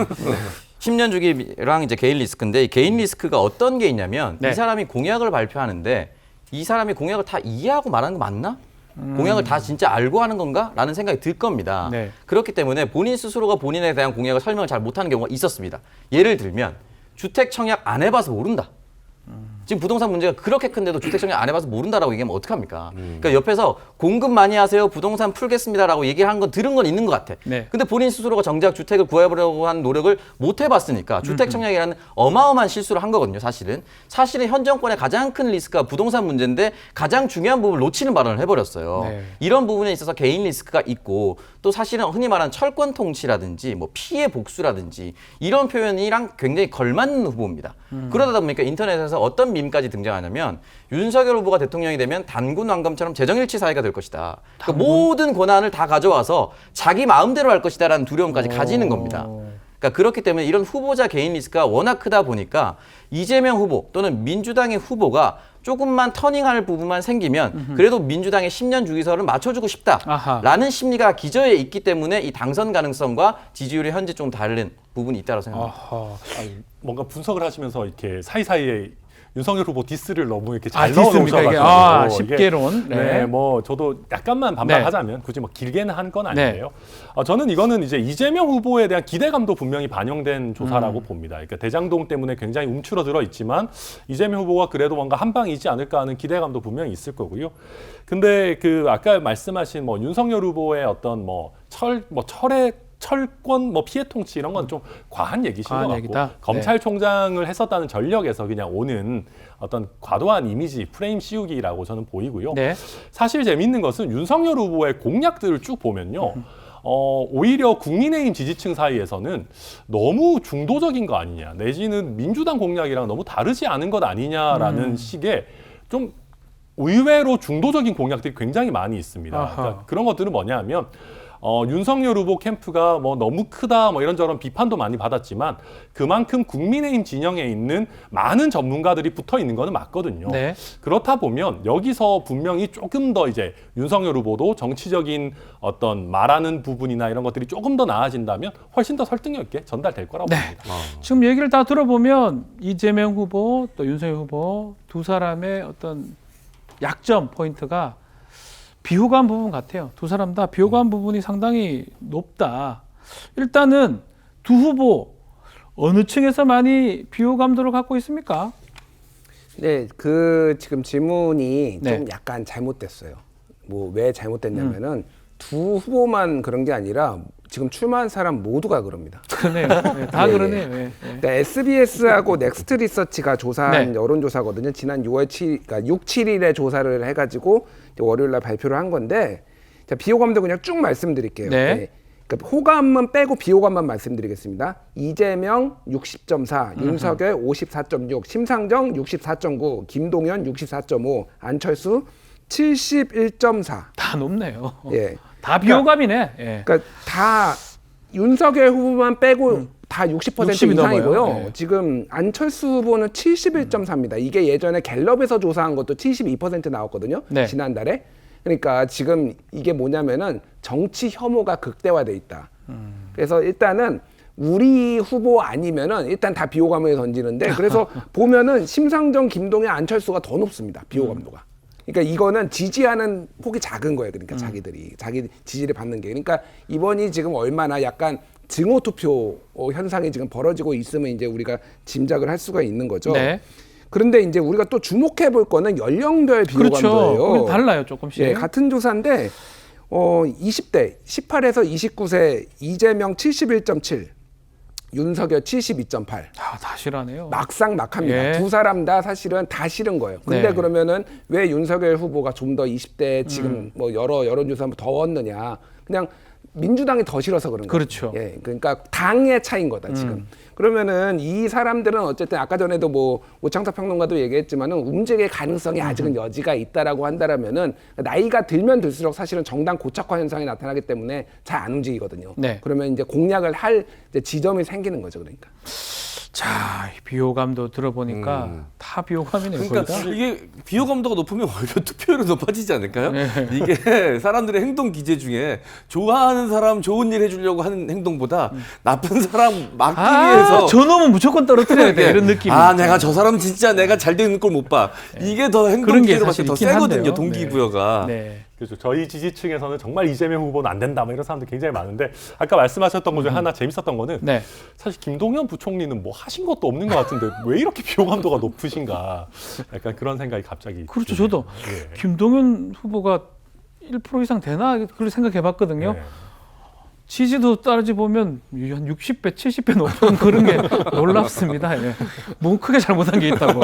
10년 주기랑 이제 개인 리스크인데 이 개인 리스크가 어떤 게 있냐면 네. 이 사람이 공약을 발표하는데 이 사람이 공약을 다 이해하고 말하는 거 맞나? 공약을 다 진짜 알고 하는 건가? 라는 생각이 들 겁니다. 네. 그렇기 때문에 본인 스스로가 본인에 대한 공약을 설명을 잘 못하는 경우가 있었습니다. 예를 들면 주택 청약 안 해봐서 모른다. 지금 부동산 문제가 그렇게 큰데도 주택 청약 안 해봐서 모른다라고 얘기하면 어떡합니까? 그러니까 옆에서 공급 많이 하세요. 부동산 풀겠습니다라고 얘기를 한 건 들은 건 있는 것 같아. 네. 근데 본인 스스로가 정작 주택을 구해보려고 한 노력을 못 해봤으니까 주택 청약이라는 어마어마한 실수를 한 거거든요. 사실은 현 정권의 가장 큰 리스크가 부동산 문제인데 가장 중요한 부분을 놓치는 발언을 해버렸어요. 네. 이런 부분에 있어서 개인 리스크가 있고 또 사실은 흔히 말하는 철권 통치라든지 뭐 피해 복수라든지 이런 표현이랑 굉장히 걸맞는 후보입니다. 그러다 보니까 인터넷에서 어떤 밈까지 등장하냐면 윤석열 후보가 대통령이 되면 단군 왕검처럼 재정일치 사회가 될 것이다. 그러니까 모든 권한을 다 가져와서 자기 마음대로 할 것이다라는 두려움까지 가지는 겁니다. 그러니까 그렇기 때문에 이런 후보자 개인 리스크가 워낙 크다 보니까 이재명 후보 또는 민주당의 후보가 조금만 터닝할 부분만 생기면 그래도 민주당의 10년 주기설을 맞춰주고 싶다라는 심리가 기저에 있기 때문에 이 당선 가능성과 지지율이 현재 좀 다른 부분이 있다고 생각합니다. 아하. 뭔가 분석을 하시면서 이렇게 사이사이에 윤석열 후보 디스를 너무 이렇게 아, 잘 디스입니까, 이게? 넣어놓으셔가지고 쉽게론. 네. 네. 뭐 저도 약간만 반박하자면 굳이 뭐 길게는 한 건 아닌데요. 저는 이거는 이제 이재명 후보에 대한 기대감도 분명히 반영된 조사라고 봅니다. 그러니까 대장동 때문에 굉장히 움츠러들어 있지만 이재명 후보가 그래도 뭔가 한 방이지 않을까 하는 기대감도 분명히 있을 거고요. 근데 그 아까 말씀하신 뭐 윤석열 후보의 어떤 철권 피해 통치 이런 건 좀 과한 얘기신 것 같고 얘기다? 검찰총장을 했었다는 전력에서 그냥 오는 어떤 과도한 이미지 프레임 씌우기라고 저는 보이고요. 네. 사실 재밌는 것은 윤석열 후보의 공약들을 쭉 보면요. 오히려 국민의힘 지지층 사이에서는 너무 중도적인 거 아니냐 내지는 민주당 공약이랑 너무 다르지 않은 것 아니냐라는 식의 좀 의외로 중도적인 공약들이 굉장히 많이 있습니다. 그러니까 그런 것들은 뭐냐 하면 윤석열 후보 캠프가 뭐 너무 크다 뭐 이런저런 비판도 많이 받았지만 그만큼 국민의힘 진영에 있는 많은 전문가들이 붙어 있는 거는 맞거든요. 네. 그렇다 보면 여기서 분명히 조금 더 이제 윤석열 후보도 정치적인 어떤 말하는 부분이나 이런 것들이 조금 더 나아진다면 훨씬 더 설득력 있게 전달될 거라고 봅니다. 지금 얘기를 다 들어보면 이재명 후보 또 윤석열 후보 두 사람의 어떤 약점 포인트가 비호감 부분 같아요. 두 사람 다 비호감 부분이 상당히 높다. 일단은 두 후보 어느 층에서 많이 비호감도를 갖고 있습니까? 네, 그 지금 질문이 네. 좀 약간 잘못됐어요. 뭐 왜 잘못됐냐면은 두 후보만 그런 게 아니라 지금 출마한 사람 모두가 그럽니다. 그러네요. 네, 다 예, 그러네요. 예. 예, 예. 그러니까 SBS하고 넥스트 리서치가 조사한 네. 여론조사거든요. 지난 6월 7일, 그러니까 6, 7일에 조사를 해가지고 월요일 날 발표를 한 건데, 자, 비호감도 그냥 쭉 말씀드릴게요. 네. 그러니까 호감은 빼고 비호감만 말씀드리겠습니다. 이재명 60.4, 윤석열 54.6, 심상정 64.9, 김동연 64.5, 안철수 71.4. 다 높네요. 예. 다 비호감이네. 예. 그러니까 다 윤석열 후보만 빼고 다 60% 60이 이상이고요. 넘어요. 네. 지금 안철수 후보는 71.4입니다. 이게 예전에 갤럽에서 조사한 것도 72% 나왔거든요. 네. 지난달에. 그러니까 지금 이게 뭐냐면은 정치 혐오가 극대화돼 있다. 그래서 일단은 우리 후보 아니면은 일단 다 비호감을 던지는데 그래서 보면은 심상정, 김동연, 안철수가 더 높습니다. 비호감도가. 그러니까 이거는 지지하는 폭이 작은 거예요. 그러니까 자기들이 자기 지지를 받는 게. 그러니까 이번이 지금 얼마나 약간 증오 투표 현상이 지금 벌어지고 있으면 이제 우리가 짐작을 할 수가 있는 거죠. 네. 그런데 이제 우리가 또 주목해 볼 거는 연령별 비호감도예요. 그렇죠. 거긴 달라요, 조금씩. 예, 같은 조사인데 20대 18에서 29세 이재명 71.7, 윤석열 72.8. 아, 다 싫어하네요. 막상 막합니다. 예. 두 사람 다 사실은 다 싫은 거예요. 근데 네. 그러면은 왜 윤석열 후보가 좀 더 20대 지금 뭐 여러 여론조사 더 얻느냐? 그냥 민주당이 더 싫어서 그런 거예요. 그렇죠. 예, 그러니까 당의 차이인 거다 지금. 그러면은 이 사람들은 어쨌든 아까 전에도 뭐 오창석 평론가도 얘기했지만은 움직일 가능성이 아직은 여지가 있다라고 한다라면은 나이가 들면 들수록 사실은 정당 고착화 현상이 나타나기 때문에 잘 안 움직이거든요. 네. 그러면 이제 공략을 할 이제 지점이 생기는 거죠, 그러니까. 자, 비호감도 들어보니까 다 비호감이네요. 그러니까 거의 다. 이게 비호감도가 높으면 오히려 투표율이 높아지지 않을까요? 네. 이게 사람들의 행동 기제 중에 좋아하는 사람 좋은 일 해주려고 하는 행동보다 나쁜 사람 막기 위해서 저놈은 무조건 떨어뜨려야 돼 이런 느낌이. 내가 저 사람 진짜 내가 잘 되는 걸 못 봐. 이게 더 행동 그런 게 기제로 봤을 사실 때 더 있긴 세거든요. 한데요. 동기부여가. 네. 그렇죠. 저희 지지층에서는 정말 이재명 후보는 안 된다, 뭐 이런 사람들 굉장히 많은데 아까 말씀하셨던 것 중에 하나 재밌었던 거는 네. 사실 김동연 부총리는 뭐 하신 것도 없는 것 같은데 왜 이렇게 비호감도가 높으신가? 약간 그런 생각이 갑자기. 그렇죠. 드네요. 저도 예. 김동연 후보가 1% 이상 되나 그렇게 생각해봤거든요. 예. 지지도 따지 보면 한 60배, 70배 높은 그런 게 놀랍습니다. 예. 뭐 크게 잘못한 게 있다고.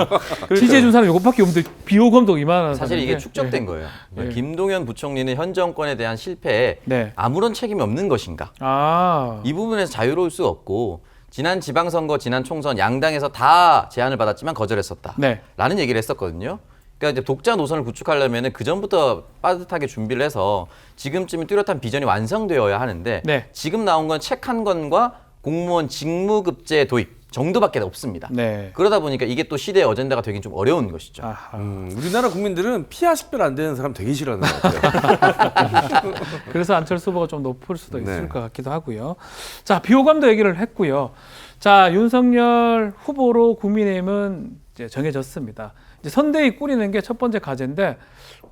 지지해준 사람 이것밖에 없는데 비호감도 이만한. 사실 이게 축적된 거예요. 예. 김동연 부총리는 현 정권에 대한 실패에 네. 아무런 책임이 없는 것인가? 아, 이 부분에서 자유로울 수 없고 지난 지방선거, 지난 총선 양당에서 다 제안을 받았지만 거절했었다. 네. 라는 얘기를 했었거든요. 그러니까 이제 독자 노선을 구축하려면 그 전부터 빠듯하게 준비를 해서 지금쯤은 뚜렷한 비전이 완성되어야 하는데 네. 지금 나온 건 책 한 권과 공무원 직무급제 도입 정도밖에 없습니다. 네. 그러다 보니까 이게 또 시대의 어젠다가 되긴 좀 어려운 것이죠. 아하. 우리나라 국민들은 피하 식별 안 되는 사람 되게 싫어하는 것 같아요. 그래서 안철수 후보가 좀 높을 수도 있을 네. 것 같기도 하고요. 자, 비호감도 얘기를 했고요. 자, 윤석열 후보로 국민의힘은 이제 정해졌습니다. 이제 선대위 꾸리는 게 첫 번째 과제인데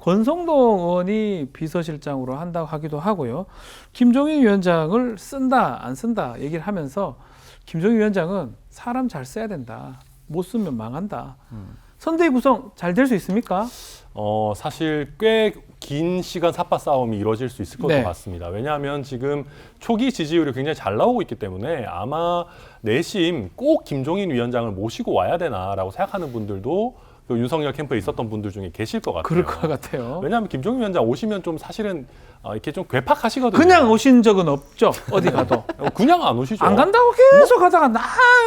권성동 의원이 비서실장으로 한다고 하기도 하고요. 김종인 위원장을 쓴다 안 쓴다 얘기를 하면서 김종인 위원장은 사람 잘 써야 된다. 못 쓰면 망한다. 선대위 구성 잘 될 수 있습니까? 사실 꽤 긴 시간 삽바 싸움이 이루어질 수 있을 것 네. 같습니다. 왜냐하면 지금 초기 지지율이 굉장히 잘 나오고 있기 때문에 아마 내심 꼭 김종인 위원장을 모시고 와야 되나라고 생각하는 분들도 그 윤석열 캠프에 있었던 분들 중에 계실 것 같아요. 그럴 것 같아요. 왜냐하면 김종인 위원장 오시면 좀 사실은 이렇게 좀 괴팍하시거든요. 그냥 오신 적은 없죠. 어디 가도. 그냥 안 오시죠. 안 간다고 계속 가다가 나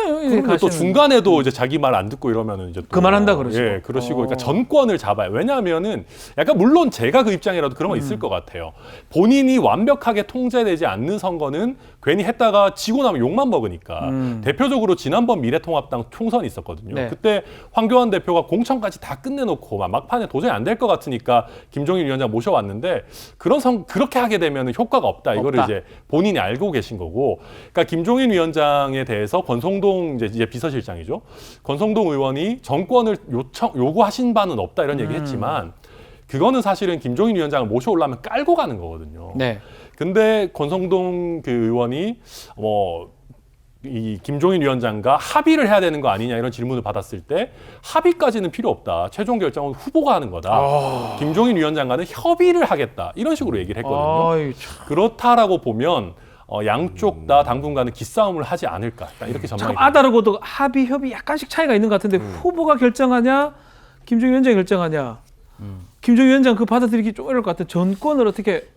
그런데 또 중간에도 이제 자기 말 안 듣고 이러면은 이제 또 그만한다 그러시고. 예, 그러시고 그러니까 전권을 잡아요. 왜냐하면은 약간 물론 제가 그 입장이라도 그런 건 있을 것 같아요. 본인이 완벽하게 통제되지 않는 선거는 괜히 했다가 지고 나면 욕만 먹으니까. 대표적으로 지난번 미래통합당 총선이 있었거든요. 네. 그때 황교안 대표가 공천까지 다 끝내놓고 막판에 도저히 안 될 것 같으니까 김종인 위원장 모셔왔는데 그렇게 하게 되면 효과가 없다. 이거를 없다. 이제 본인이 알고 계신 거고. 그러니까 김종인 위원장에 대해서 권성동 이제 비서실장이죠. 권성동 의원이 정권을 요구하신 바는 없다 이런 얘기했지만 그거는 사실은 김종인 위원장을 모셔오려면 깔고 가는 거거든요. 네. 근데 권성동 그 의원이 이 김종인 위원장과 합의를 해야 되는 거 아니냐 이런 질문을 받았을 때 합의까지는 필요 없다. 최종 결정은 후보가 하는 거다. 김종인 위원장과는 협의를 하겠다. 이런 식으로 얘기를 했거든요. 아이, 참. 그렇다라고 보면 양쪽 다 당분간은 기싸움을 하지 않을까 이렇게 전망이 참 아다르고도 합의, 협의 약간씩 차이가 있는 것 같은데 후보가 결정하냐, 김종인 위원장이 결정하냐. 김종인 위원장 그 받아들이기 좀 어려울 것 같아. 전권을 어떻게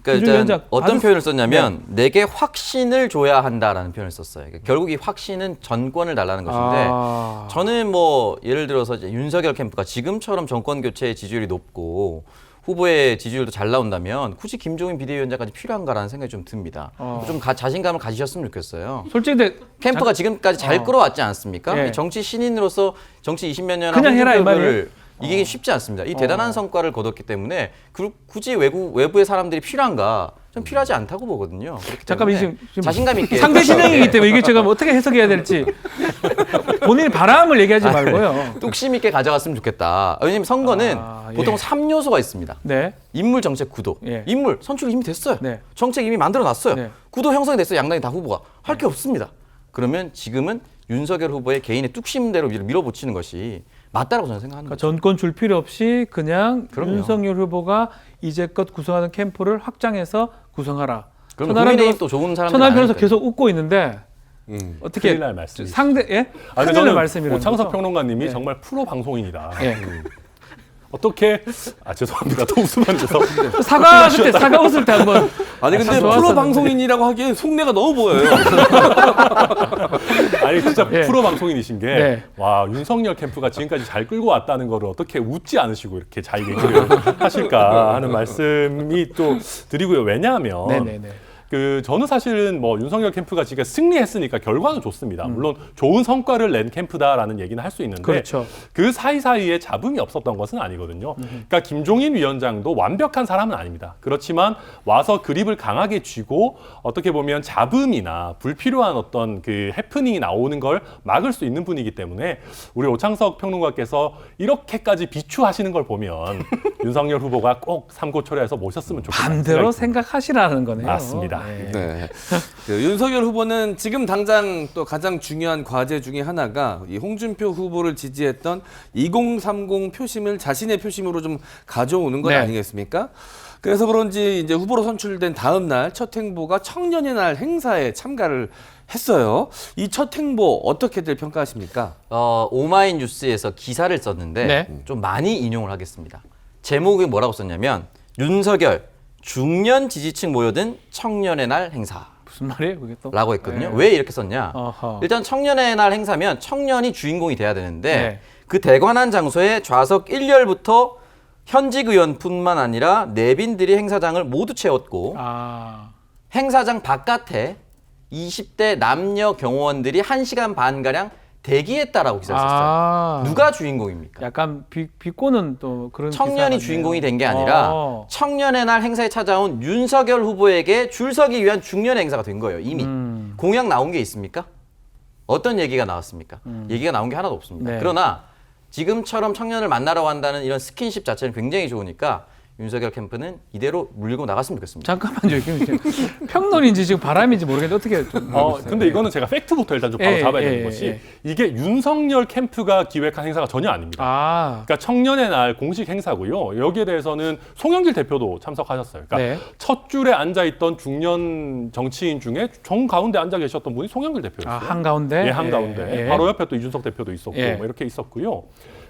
그러니까 김종인 일단 위원장 어떤 받았- 표현을 썼냐면 내게 확신을 줘야 한다라는 표현을 썼어요. 그러니까 결국 이 확신은 전권을 달라는 것인데 아. 저는 뭐 예를 들어서 이제 윤석열 캠프가 지금처럼 정권 교체의 지지율이 높고 후보의 지지율도 잘 나온다면 굳이 김종인 비대위원장까지 필요한가라는 생각이 좀 듭니다. 좀 자신감을 가지셨으면 좋겠어요. 솔직히 근데 캠프가 지금까지 잘 끌어왔지 않습니까? 예. 이 정치 신인으로서 정치 20몇 년 그냥 해라, 이 말이에요? 이게 쉽지 않습니다. 이 대단한 성과를 거뒀기 때문에 굳이 외부의 사람들이 필요한가? 좀 필요하지 않다고 보거든요. 그렇기 잠깐만 때문에 지금 자신감 있게 상대 진영이기 때문에 이게 제가 어떻게 해석해야 될지 본인의 바람을 얘기하지 말고요. 뚝심 있게 가져갔으면 좋겠다. 왜냐하면 선거는 아, 보통 예. 3요소가 있습니다. 네. 인물, 정책, 구도. 예. 인물, 선출이 이미 됐어요. 네. 정책 이미 만들어놨어요. 네. 구도 형성이 됐어요. 양당이 다 후보가. 할 게 없습니다. 그러면 지금은 윤석열 후보의 개인의 뚝심대로 밀어붙이는 것이 맞다라고 저는 생각하는 그러니까 거죠. 전권 줄 필요 없이 그냥 그럼요. 윤석열 후보가 이제껏 구성하는 캠프를 확장해서 구성하라. 그럼 국민의힘 또 좋은 사람들 천하람 변호사 아니니까요. 계속 웃고 있는데 어떻게 큰일 날 말씀이시죠. 상대 예? 아니, 큰일 날 저는 말씀이라는 오창석 거죠? 평론가님이 예. 정말 프로 방송인이다. 예. 어떻게 죄송합니다. 또 웃으면 안 돼서 사과 그때 사과 웃을 때 한번 아니 근데 좋았었는데. 프로 방송인이라고 하기엔 속내가 너무 보여요. 아니 진짜 예. 프로 방송인이신 게 네. 와 윤석열 캠프가 지금까지 잘 끌고 왔다는 거를 어떻게 웃지 않으시고 이렇게 잘 얘기를 하실까 하는 말씀이 또 드리고요. 왜냐하면 네네네. 저는 사실은 뭐 윤석열 캠프가 지금 승리했으니까 결과는 좋습니다. 물론 좋은 성과를 낸 캠프다라는 얘기는 할 수 있는데 그렇죠. 그 사이사이에 잡음이 없었던 것은 아니거든요. 그러니까 김종인 위원장도 완벽한 사람은 아닙니다. 그렇지만 와서 그립을 강하게 쥐고 어떻게 보면 잡음이나 불필요한 어떤 그 해프닝이 나오는 걸 막을 수 있는 분이기 때문에 우리 오창석 평론가께서 이렇게까지 비추하시는 걸 보면 윤석열 후보가 꼭 삼고초려해서 모셨으면 좋겠다. 반대로 생각하시라는 거네요. 맞습니다. 네. 네. 그 윤석열 후보는 지금 당장 또 가장 중요한 과제 중에 하나가 이 홍준표 후보를 지지했던 2030 표심을 자신의 표심으로 좀 가져오는 것 네. 아니겠습니까? 그래서 그런지 이제 후보로 선출된 다음 날 첫 행보가 청년의 날 행사에 참가를 했어요. 이 첫 행보 어떻게들 평가하십니까? 오마이뉴스에서 기사를 썼는데 네. 좀 많이 인용을 하겠습니다. 제목이 뭐라고 썼냐면 윤석열 중년 지지층 모여든 청년의 날 행사. 무슨 말이에요, 그게 또? 라고 했거든요. 네. 왜 이렇게 썼냐? 어허. 일단 청년의 날 행사면 청년이 주인공이 돼야 되는데 네. 그 대관한 장소에 좌석 1열부터 현직 의원뿐만 아니라 내빈들이 행사장을 모두 채웠고 아, 행사장 바깥에 20대 남녀 경호원들이 1시간 반가량 대기했다라고 기사를 썼어요. 아, 누가 주인공입니까? 약간 비꼬는 또 그런 청년이 기사 같네요. 주인공이 된 게 아니라 청년의 날 행사에 찾아온 윤석열 후보에게 줄 서기 위한 중년의 행사가 된 거예요. 이미. 공약 나온 게 있습니까? 어떤 얘기가 나왔습니까? 얘기가 나온 게 하나도 없습니다. 네. 그러나 지금처럼 청년을 만나러 간다는 이런 스킨십 자체는 굉장히 좋으니까 윤석열 캠프는 이대로 물고 나갔으면 좋겠습니다. 잠깐만요. 지금 평론인지 지금 바람인지 모르겠는데 어떻게 좀 모르겠어요. 근데 이거는 제가 팩트부터 일단 좀 바로 잡아야 되는 예, 것이 예. 이게 윤석열 캠프가 기획한 행사가 전혀 아닙니다. 아, 그러니까 청년의 날 공식 행사고요. 여기에 대해서는 송영길 대표도 참석하셨어요. 그러니까 네. 첫 줄에 앉아 있던 중년 정치인 중에 정 가운데 앉아 계셨던 분이 송영길 대표였어요. 아 한가운데? 예, 한가운데. 예, 예. 바로 옆에 또 이준석 대표도 있었고 예. 뭐 이렇게 있었고요.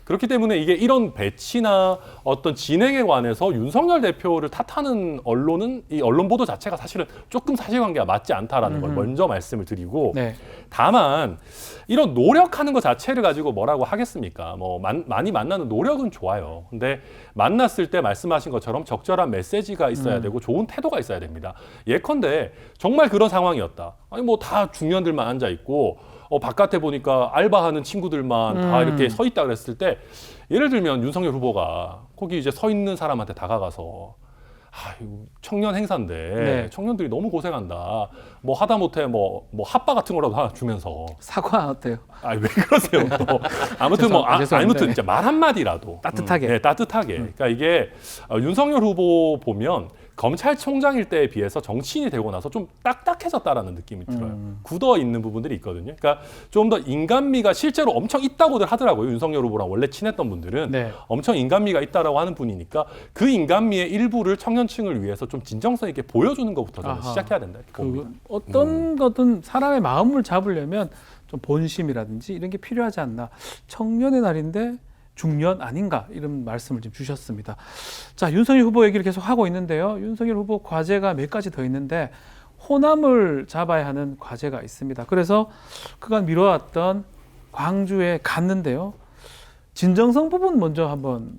그렇기 때문에 이게 이런 배치나 어떤 진행에 관해서 윤석열 대표를 탓하는 언론은 이 언론 보도 자체가 사실은 조금 사실관계가 맞지 않다라는 걸 먼저 말씀을 드리고 네. 다만 이런 노력하는 것 자체를 가지고 뭐라고 하겠습니까? 뭐 많이 만나는 노력은 좋아요. 근데 만났을 때 말씀하신 것처럼 적절한 메시지가 있어야 되고 좋은 태도가 있어야 됩니다. 예컨대 정말 그런 상황이었다. 아니 뭐 다 중년들만 앉아 있고 바깥에 보니까 알바하는 친구들만 다 이렇게 서 있다 그랬을 때 예를 들면 윤석열 후보가 거기 이제 서 있는 사람한테 다가가서 이거 청년 행사인데 네. 청년들이 너무 고생한다. 뭐 하다못해 뭐 핫바 같은 거라도 하나 주면서 사과 어때요? 왜 그러세요 또. 아무튼 죄송합니다. 아무튼 진짜 말 한마디라도 따뜻하게. 네, 따뜻하게. 그러니까 이게 윤석열 후보 보면 검찰총장일 때에 비해서 정치인이 되고 나서 좀 딱딱해졌다라는 느낌이 들어요. 굳어 있는 부분들이 있거든요. 그러니까 좀 더 인간미가 실제로 엄청 있다고들 하더라고요. 윤석열 후보랑 원래 친했던 분들은 네. 엄청 인간미가 있다라고 하는 분이니까 그 인간미의 일부를 청년층을 위해서 좀 진정성 있게 보여주는 것부터 저는 아하. 시작해야 된다 이렇게 봅니다. 어떤 거든 사람의 마음을 잡으려면 좀 본심이라든지 이런 게 필요하지 않나. 청년의 날인데 중년 아닌가 이런 말씀을 좀 주셨습니다. 자, 윤석열 후보 얘기를 계속 하고 있는데요. 윤석열 후보 과제가 몇 가지 더 있는데 호남을 잡아야 하는 과제가 있습니다. 그래서 그간 미뤄왔던 광주에 갔는데요. 진정성 부분 먼저 한번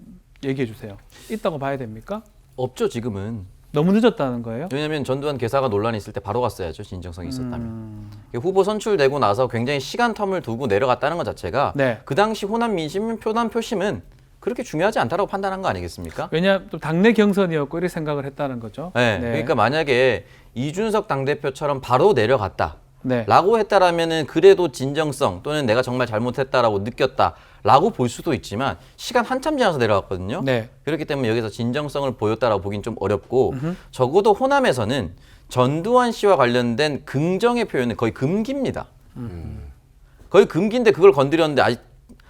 얘기해 주세요. 있다고 봐야 됩니까? 없죠, 지금은. 너무 늦었다는 거예요? 왜냐하면 전두환 개사가 논란이 있을 때 바로 갔어야죠. 진정성이 있었다면. 후보 선출되고 나서 굉장히 시간 텀을 두고 내려갔다는 것 자체가 네. 그 당시 호남 민심 표남 표심은 그렇게 중요하지 않다고 판단한 거 아니겠습니까? 왜냐 또 당내 경선이었고 이렇게 생각을 했다는 거죠. 네. 그러니까 만약에 이준석 당대표처럼 바로 내려갔다. 네. 라고 했다라면은 그래도 진정성 또는 내가 정말 잘못했다라고 느꼈다라고 볼 수도 있지만 시간 한참 지나서 내려갔거든요. 네. 그렇기 때문에 여기서 진정성을 보였다라고 보긴 좀 어렵고 적어도 호남에서는 전두환 씨와 관련된 긍정의 표현은 거의 금기입니다. 거의 금기인데 그걸 건드렸는데 아직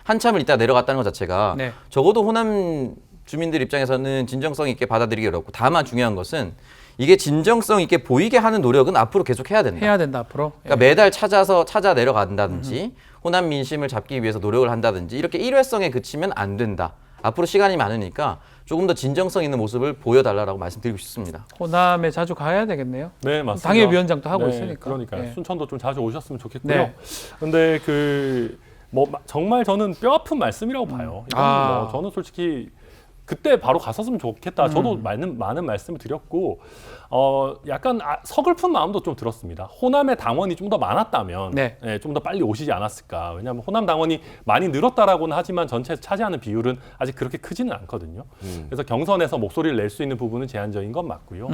한참을 있다 내려갔다는 것 자체가 네. 적어도 호남 주민들 입장에서는 진정성 있게 받아들이기 어렵고 다만 중요한 것은 이게 진정성 있게 보이게 하는 노력은 앞으로 계속 해야 된다. 해야 된다 앞으로. 그러니까 매달 찾아 내려간다든지 호남 민심을 잡기 위해서 노력을 한다든지 이렇게 일회성에 그치면 안 된다. 앞으로 시간이 많으니까 조금 더 진정성 있는 모습을 보여달라고 말씀드리고 싶습니다. 호남에 자주 가야 되겠네요. 네, 맞습니다. 당협위원장도 하고 네, 있으니까. 그러니까 네. 순천도 좀 자주 오셨으면 좋겠고요. 네. 근데 정말 저는 뼈아픈 말씀이라고 봐요. 이건 아. 뭐 저는 솔직히 그때 바로 갔었으면 좋겠다. 저도 많은 말씀을 드렸고 약간 서글픈 마음도 좀 들었습니다. 호남의 당원이 좀 더 많았다면 네. 좀 더 빨리 오시지 않았을까. 왜냐하면 호남 당원이 많이 늘었다라고는 하지만 전체에서 차지하는 비율은 아직 그렇게 크지는 않거든요. 그래서 경선에서 목소리를 낼 수 있는 부분은 제한적인 건 맞고요.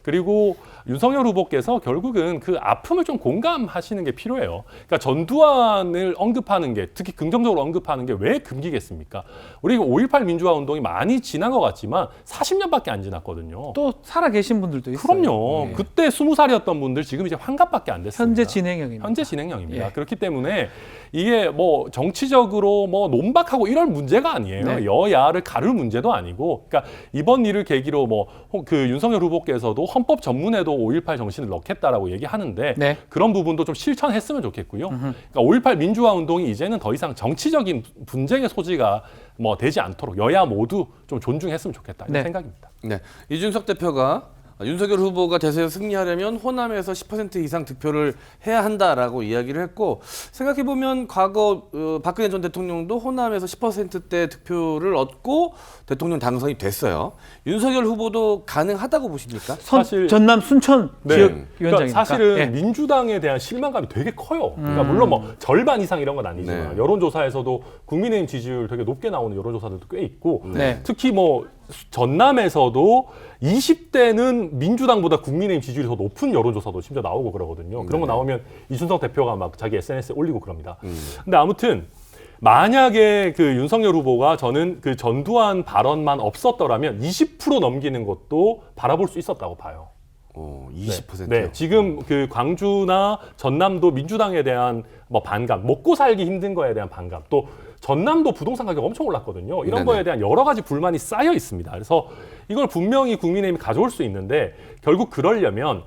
그리고 윤석열 후보께서 결국은 그 아픔을 좀 공감하시는 게 필요해요. 그러니까 전두환을 언급하는 게, 특히 긍정적으로 언급하는 게 왜 금기겠습니까? 우리 5.18 민주화 운동이 많이 지난 것 같지만 40년밖에 안 지났거든요. 또 살아 계신 분들도 있어요. 그럼요. 예. 그때 20살이었던 분들 지금 이제 환갑밖에 안 됐습니다. 현재 진행형입니다. 현재 진행형입니다. 예. 그렇기 때문에 이게 뭐 정치적으로 뭐 논박하고 이런 문제가 아니에요. 네. 여야를 가를 문제도 아니고, 그러니까 이번 일을 계기로 뭐 그 윤석열 후보께서도 헌법 전문에도 5.18 정신을 넣겠다라고 얘기하는데 네. 그런 부분도 좀 실천했으면 좋겠고요. 그러니까 5.18 민주화 운동이 이제는 더 이상 정치적인 분쟁의 소지가 뭐 되지 않도록 여야 모두 좀 존중했으면 좋겠다 이런 네. 생각입니다. 네, 이준석 대표가 윤석열 후보가 대선에서 승리하려면 호남에서 10% 이상 득표를 해야 한다라고 이야기를 했고, 생각해보면 과거 박근혜 전 대통령도 호남에서 10%대 득표를 얻고 대통령 당선이 됐어요. 윤석열 후보도 가능하다고 보십니까? 사실- 전남 순천 지역 그러니까 위원장이니까. 사실은 예. 민주당에 대한 실망감이 되게 커요. 그러니까 물론 뭐 절반 이상 이런 건 아니지만 네. 여론조사에서도 국민의힘 지지율 되게 높게 나오는 여론조사들도 꽤 있고 네. 특히 뭐 전남에서도 20대는 민주당보다 국민의힘 지지율이 더 높은 여론조사도 심지어 나오고 그러거든요. 그런 거 나오면 이준석 대표가 막 자기 SNS에 올리고 그럽니다. 근데 아무튼 만약에 그 윤석열 후보가 저는 그 전두환 발언만 없었더라면 20% 넘기는 것도 바라볼 수 있었다고 봐요. 20%요. 네, 지금 그 광주나 전남도 민주당에 대한 뭐 반감, 먹고 살기 힘든 거에 대한 반감, 또 전남도 부동산 가격 엄청 올랐거든요. 이런 네네. 거에 대한 여러 가지 불만이 쌓여 있습니다. 그래서 이걸 분명히 국민의힘이 가져올 수 있는데 결국 그러려면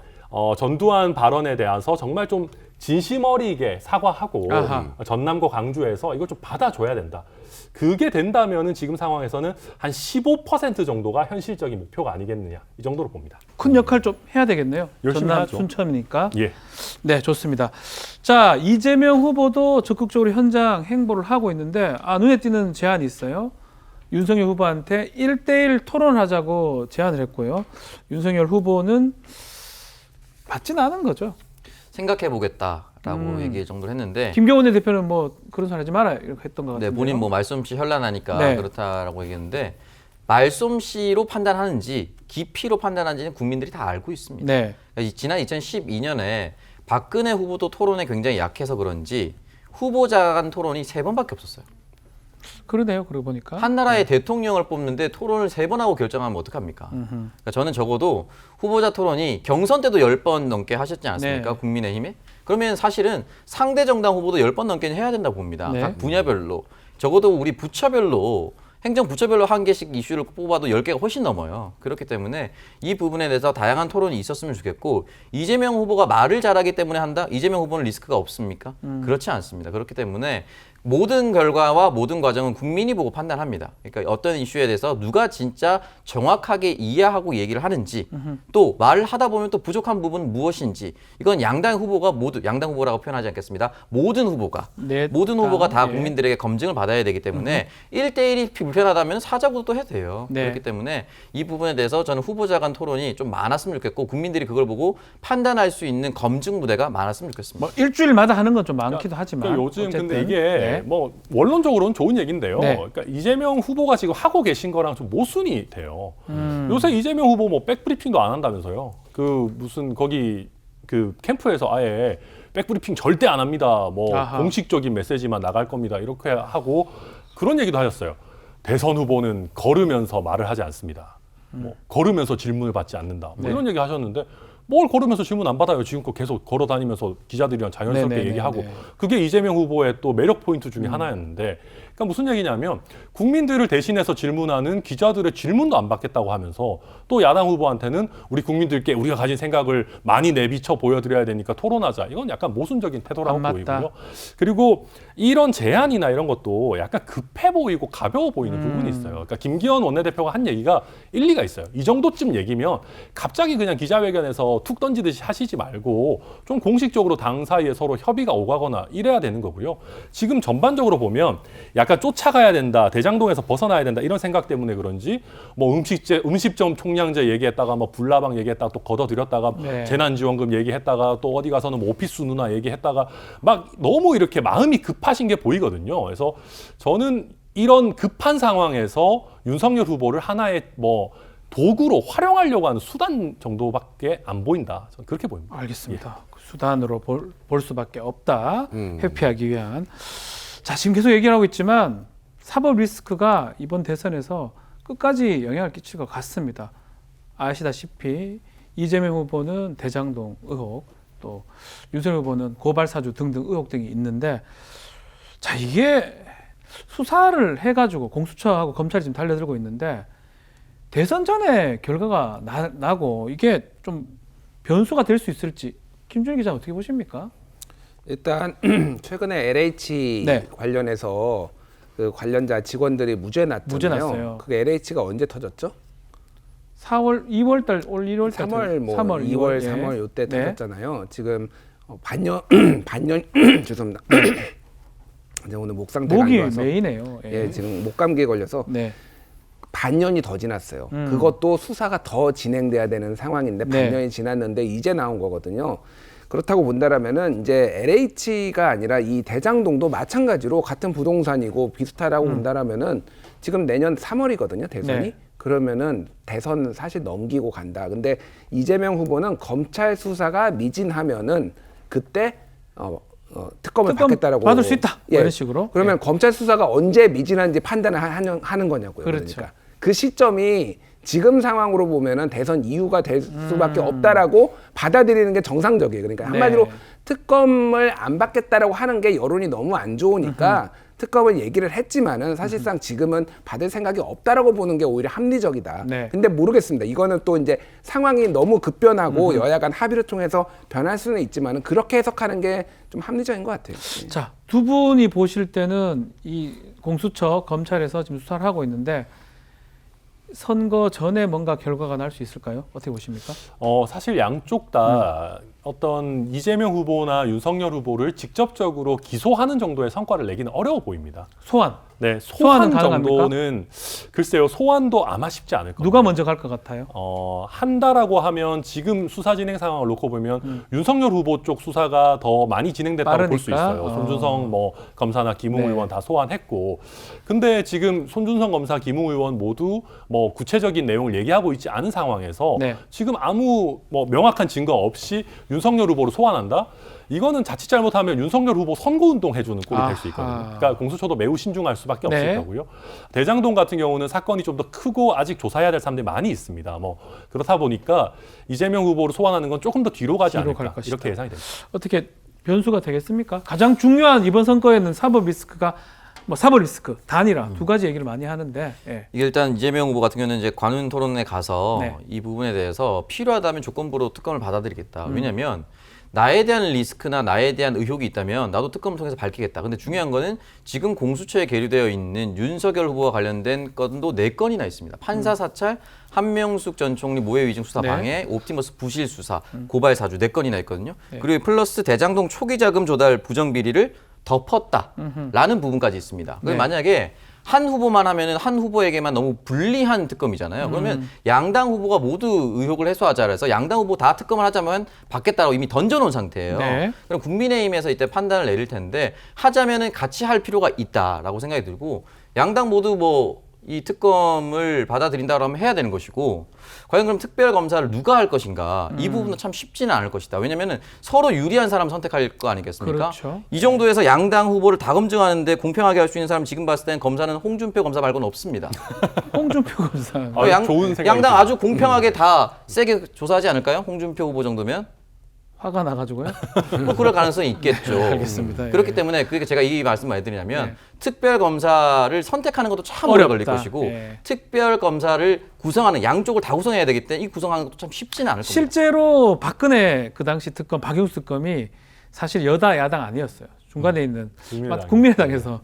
전두환 발언에 대해서 정말 좀 진심 어리게 사과하고 아하. 전남과 광주에서 이걸 좀 받아줘야 된다. 그게 된다면은 지금 상황에서는 한 15% 정도가 현실적인 목표가 아니겠느냐 이 정도로 봅니다. 큰 역할 좀 해야 되겠네요. 열심히 전남 해야죠. 순천이니까. 예. 네, 좋습니다. 자, 이재명 후보도 적극적으로 현장 행보를 하고 있는데 눈에 띄는 제안이 있어요. 윤석열 후보한테 1대1 토론하자고 제안을 했고요. 윤석열 후보는 받지는 않은 거죠. 생각해보겠다라고 얘기 정도를 했는데 김경원 대표는 뭐 그런 소리 하지 마라 이렇게 했던 것 같은데요. 네, 본인 뭐 말솜씨 현란하니까 네. 그렇다라고 얘기했는데 말솜씨로 판단하는지 깊이로 판단하는지는 국민들이 다 알고 있습니다. 네. 지난 2012년에 박근혜 후보도 토론에 굉장히 약해서 그런지 후보자 간 토론이 3번밖에 없었어요. 그러네요. 그러고 보니까. 한 나라의 대통령을 뽑는데 토론을 3번 하고 결정하면 어떡합니까? 그러니까 저는 적어도 후보자 토론이 경선 때도 10번 넘게 하셨지 않았습니까? 네. 국민의힘에? 그러면 사실은 상대 정당 후보도 10번 넘게는 해야 된다고 봅니다. 네. 각 분야별로. 적어도 우리 부처별로 행정 부처별로 한 개씩 이슈를 뽑아도 10개가 훨씬 넘어요. 그렇기 때문에 이 부분에 대해서 다양한 토론이 있었으면 좋겠고, 이재명 후보가 말을 잘하기 때문에 한다? 이재명 후보는 리스크가 없습니까? 그렇지 않습니다. 그렇기 때문에 모든 결과와 모든 과정은 국민이 보고 판단합니다. 그러니까 어떤 이슈에 대해서 누가 진짜 정확하게 이해하고 얘기를 하는지, 또 말을 하다 보면 또 부족한 부분은 무엇인지, 이건 양당 후보가 모두, 양당 후보라고 표현하지 않겠습니다. 모든 후보가 네, 모든 후보가 다 예. 국민들에게 검증을 받아야 되기 때문에 1대1이 불편하다면 사자구도 해도 돼요. 네. 그렇기 때문에 이 부분에 대해서 저는 후보자 간 토론이 좀 많았으면 좋겠고, 국민들이 그걸 보고 판단할 수 있는 검증 무대가 많았으면 좋겠습니다. 뭐 일주일마다 하는 건 좀 많기도 하지만. 그러니까 요즘 어쨌든. 근데 이게 네. 뭐 원론적으로는 좋은 얘기인데요. 네. 그러니까 이재명 후보가 지금 하고 계신 거랑 좀 모순이 돼요. 요새 이재명 후보 뭐 백브리핑도 안 한다면서요. 그 무슨 거기 그 캠프에서 아예 백브리핑 절대 안 합니다. 뭐 아하. 공식적인 메시지만 나갈 겁니다. 이렇게 하고 그런 얘기도 하셨어요. 대선 후보는 걸으면서 말을 하지 않습니다. 뭐 걸으면서 질문을 받지 않는다. 뭐 네. 이런 얘기 하셨는데 뭘 걸으면서 질문 안 받아요. 지금껏 계속 걸어 다니면서 기자들이랑 자연스럽게 네네네네. 얘기하고 그게 이재명 후보의 또 매력 포인트 중에 하나였는데, 그러니까 무슨 얘기냐면 국민들을 대신해서 질문하는 기자들의 질문도 안 받겠다고 하면서 또 야당 후보한테는 우리 국민들께 우리가 가진 생각을 많이 내비쳐 보여드려야 되니까 토론하자. 이건 약간 모순적인 태도라고 안 맞다. 보이고요. 그리고 이런 제안이나 이런 것도 약간 급해 보이고 가벼워 보이는 부분이 있어요. 그러니까 김기현 원내대표가 한 얘기가 일리가 있어요. 이 정도쯤 얘기면 갑자기 그냥 기자회견에서 툭 던지듯이 하시지 말고 좀 공식적으로 당 사이에 서로 협의가 오가거나 이래야 되는 거고요. 지금 전반적으로 보면 약간 약간 쫓아가야 된다, 대장동에서 벗어나야 된다 이런 생각 때문에 그런지 뭐 음식점 총량제 얘기했다가 뭐 불나방 얘기했다가 또 걷어들였다가 네. 재난지원금 얘기했다가 또 어디 가서는 뭐 오피스 누나 얘기했다가 막 너무 이렇게 마음이 급하신 게 보이거든요. 그래서 저는 이런 급한 상황에서 윤석열 후보를 하나의 뭐 도구로 활용하려고 하는 수단 정도밖에 안 보인다. 저는 그렇게 보입니다. 알겠습니다. 그 수단으로 볼 수밖에 없다. 회피하기 위한. 자, 지금 계속 얘기를 하고 있지만 사법 리스크가 이번 대선에서 끝까지 영향을 끼칠 것 같습니다. 아시다시피 이재명 후보는 대장동 의혹, 또 윤석열 후보는 고발 사주 등등 의혹 등이 있는데, 자, 이게 수사를 해가지고 공수처하고 검찰이 지금 달려들고 있는데 대선 전에 결과가 나고 이게 좀 변수가 될 수 있을지 김준일 기자 어떻게 보십니까? 일단 최근에 LH 네. 관련해서 그 관련자 직원들이 무죄 났잖아요. 무죄 났어요. 그 LH가 언제 터졌죠? 4월, 2월 달, 올 1월 달, 3월, 뭐 3월, 2월, 예. 3월 요때 네. 터졌잖아요. 지금 반년 죄송합니다. 이제 오늘 목 상태가 안 목이 좋아서 메이네요. 예. 예, 지금 목 감기에 걸려서 네. 반년이 더 지났어요. 그것도 수사가 더 진행돼야 되는 상황인데 네. 반년이 지났는데 이제 나온 거거든요. 그렇다고 본다라면은 이제 LH가 아니라 이 대장동도 마찬가지로 같은 부동산이고 비슷하다고 본다라면은 지금 내년 3월이거든요, 대선이. 네. 그러면은 대선 사실 넘기고 간다. 근데 이재명 후보는 검찰 수사가 미진하면은 그때 특검을 특검 받겠다라고 받을 수 있다. 뭐 이런 식으로. 그러면 검찰 수사가 언제 미진한지 판단을 하는 거냐고요. 그렇죠. 그러니까 그 시점이 지금 상황으로 보면은 대선 이유가 될 수밖에 없다라고 받아들이는 게 정상적이에요. 그러니까 한마디로 네. 특검을 안 받겠다라고 하는 게 여론이 너무 안 좋으니까 특검을 얘기를 했지만은 사실상 지금은 받을 생각이 없다라고 보는 게 오히려 합리적이다. 네. 근데 모르겠습니다. 이거는 또 이제 상황이 너무 급변하고 여야 간 합의를 통해서 변할 수는 있지만은 그렇게 해석하는 게 좀 합리적인 것 같아요. 자, 두 분이 보실 때는 이 공수처 검찰에서 지금 수사를 하고 있는데 선거 전에 뭔가 결과가 날 수 있을까요? 어떻게 보십니까? 사실 양쪽 다 어떤 이재명 후보나 윤석열 후보를 직접적으로 기소하는 정도의 성과를 내기는 어려워 보입니다. 소환. 네, 소환은 소환 가능합니까? 정도는 글쎄요, 소환도 아마 쉽지 않을 겁니다. 누가 먼저 갈 것 같아요? 한다라고 하면 지금 수사 진행 상황을 놓고 보면 윤석열 후보 쪽 수사가 더 많이 진행됐다고 볼 수 빠르니까? 있어요. 손준성 뭐 검사나 김웅 네. 의원 다 소환했고, 근데 지금 손준성 검사, 김웅 의원 모두 뭐 구체적인 내용을 얘기하고 있지 않은 상황에서 네. 지금 아무 뭐 명확한 증거 없이 윤석열 후보를 소환한다? 이거는 자칫 잘못하면 윤석열 후보 선거운동 해주는 꼴이 될 수 있거든요. 아하. 그러니까 공수처도 매우 신중할 수밖에 네. 없을 거고요. 대장동 같은 경우는 사건이 좀 더 크고 아직 조사해야 될 사람들이 많이 있습니다. 뭐 그렇다 보니까 이재명 후보를 소환하는 건 조금 더 뒤로 가지 뒤로 갈 않을까 것이다. 이렇게 예상이 됩니다. 어떻게 변수가 되겠습니까? 가장 중요한 이번 선거에는 사법 리스크가 뭐 사법 리스크, 단일화 두 가지 얘기를 많이 하는데 예. 이게 일단 이재명 후보 같은 경우는 이제 관훈 토론에 가서 네. 이 부분에 대해서 필요하다면 조건부로 특검을 받아들이겠다. 왜냐하면 나에 대한 리스크나 나에 대한 의혹이 있다면 나도 특검을 통해서 밝히겠다. 근데 중요한 거는 지금 공수처에 계류되어 있는 윤석열 후보와 관련된 건도 4건이나 있습니다. 판사 사찰, 한명숙 전 총리 모해 위증 수사 네. 방해, 옵티머스 부실 수사, 고발 사주 4건이나 있거든요. 네. 그리고 플러스 대장동 초기 자금 조달 부정 비리를 덮었다라는 부분까지 있습니다. 네. 만약에 한 후보만 하면은 한 후보에게만 너무 불리한 특검이잖아요. 그러면 양당 후보가 모두 의혹을 해소하자 그래서 양당 후보 다 특검을 하자면 받겠다고 이미 던져놓은 상태예요. 네. 그럼 국민의힘에서 이때 판단을 내릴 텐데 하자면은 같이 할 필요가 있다라고 생각이 들고 양당 모두 뭐 이 특검을 받아들인다고 하면 해야 되는 것이고 과연 그럼 특별검사를 누가 할 것인가 이 부분은 참 쉽지는 않을 것이다. 왜냐면은 서로 유리한 사람 선택할 거 아니겠습니까? 그렇죠. 이 정도에서 양당 후보를 다 검증하는데 공평하게 할 수 있는 사람 지금 봤을 땐 검사는 홍준표 검사 말고는 없습니다. 홍준표 검사. 좋은 생각이 양당 듭니다. 아주 공평하게 다 세게 조사하지 않을까요? 홍준표 후보 정도면? 화가 나가지고요. 뭐 그럴 가능성이 있겠죠. 알겠습니다. 예. 그렇기 때문에 그게 제가 이 말씀을 해드리냐면 네. 특별검사를 선택하는 것도 참 오래 걸릴 어렵다. 것이고 예. 특별검사를 구성하는 양쪽을 다 구성해야 되기 때문에 이 구성하는 것도 참 쉽지는 않을 겁니다. 실제로 박근혜 그 당시 특검 박용수 특검이 사실 여당 야당 아니었어요. 중간에 있는 국민의당에서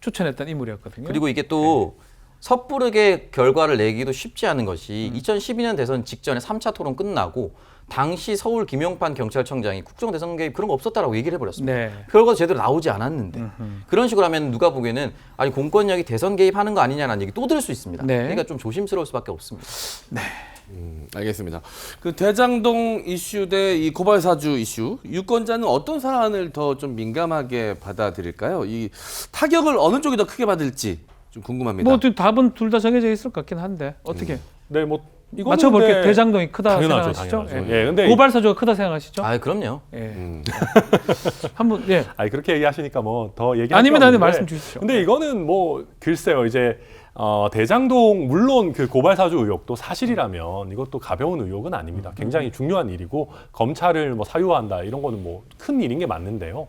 추천했던 인물이었거든요. 그리고 이게 또 섣부르게 결과를 내기도 쉽지 않은 것이 2012년 대선 직전에 3차 토론 끝나고 당시 서울 김용판 경찰청장이 국정 대선 개입 그런 거 없었다라고 얘기를 해버렸습니다. 네. 결과 제대로 나오지 않았는데 그런 식으로 하면 누가 보기에는 아니 공권력이 대선 개입하는 거 아니냐라는 얘기 또 들을 수 있습니다. 네. 그러니까 좀 조심스러울 수밖에 없습니다. 알겠습니다. 그 대장동 이슈 대 이 고발 사주 이슈, 유권자는 어떤 사안을 더 좀 민감하게 받아들일까요? 이 타격을 어느 쪽이 더 크게 받을지 좀 궁금합니다. 뭐 답은 둘 다 정해져 있을 것 같긴 한데 어떻게 네, 뭐 이거는 맞춰볼게요. 근데 대장동이 크다 당연하죠, 생각하시죠? 당연하죠. 예. 예, 근데 고발 사주가 크다 생각하시죠? 아, 그럼요. 예. 한번 예. 아니 그렇게 얘기하시니까 뭐 더 얘기 아닙니다. 아니 말씀 주시죠. 근데 이거는 뭐 글쎄요 이제 대장동 물론 그 고발 사주 의혹도 사실이라면 이것도 가벼운 의혹은 아닙니다. 굉장히 중요한 일이고 검찰을 뭐 사유한다 이런 거는 뭐 큰 일인 게 맞는데요.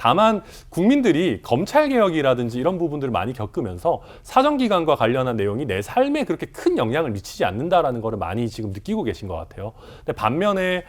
다만 국민들이 검찰 개혁이라든지 이런 부분들을 많이 겪으면서 사정기관과 관련한 내용이 내 삶에 그렇게 큰 영향을 미치지 않는다라는 거를 많이 지금 느끼고 계신 것 같아요. 근데 반면에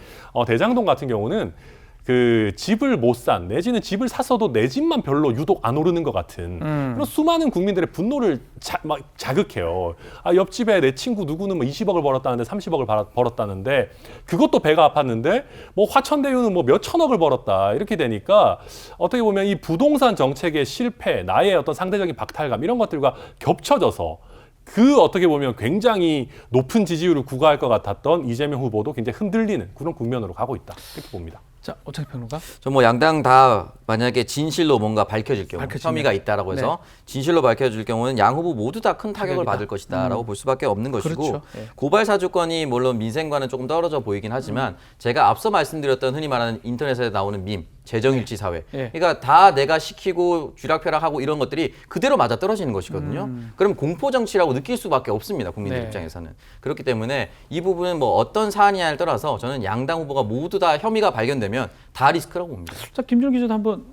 대장동 같은 경우는 그 집을 못 산 내지는 집을 샀어도 내 집만 별로 유독 안 오르는 것 같은 그런 수많은 국민들의 분노를 막 자극해요. 아, 옆집에 내 친구 누구는 뭐 20억을 벌었다는데 30억을 벌었다는데 그것도 배가 아팠는데 뭐 화천대유는 뭐 몇 천억을 벌었다 이렇게 되니까 어떻게 보면 이 부동산 정책의 실패, 나의 어떤 상대적인 박탈감 이런 것들과 겹쳐져서 그 어떻게 보면 굉장히 높은 지지율을 구가할 것 같았던 이재명 후보도 굉장히 흔들리는 그런 국면으로 가고 있다 이렇게 봅니다. 자, 오창희 평론가. 저 뭐 양당 다 만약에 진실로 뭔가 밝혀질 경우 밝혀지면. 혐의가 있다라고 해서 진실로 밝혀질 경우는 양 후보 모두 다 큰 타격을 타격이다. 받을 것이다라고 볼 수밖에 없는 것이고 그렇죠. 예. 고발 사주권이 물론 민생과는 조금 떨어져 보이긴 하지만 제가 앞서 말씀드렸던 흔히 말하는 인터넷에 나오는 밈 재정일치 사회 예. 그러니까 다 내가 시키고 쥐락펴락하고 이런 것들이 그대로 맞아 떨어지는 것이거든요. 그럼 공포 정치라고 느낄 수밖에 없습니다. 국민들 네. 입장에서는. 그렇기 때문에 이 부분은 뭐 어떤 사안이냐에 따라서 저는 양당 후보가 모두 다 혐의가 발견되면 다 리스크라고 봅니다. 자, 김준 기자도 한번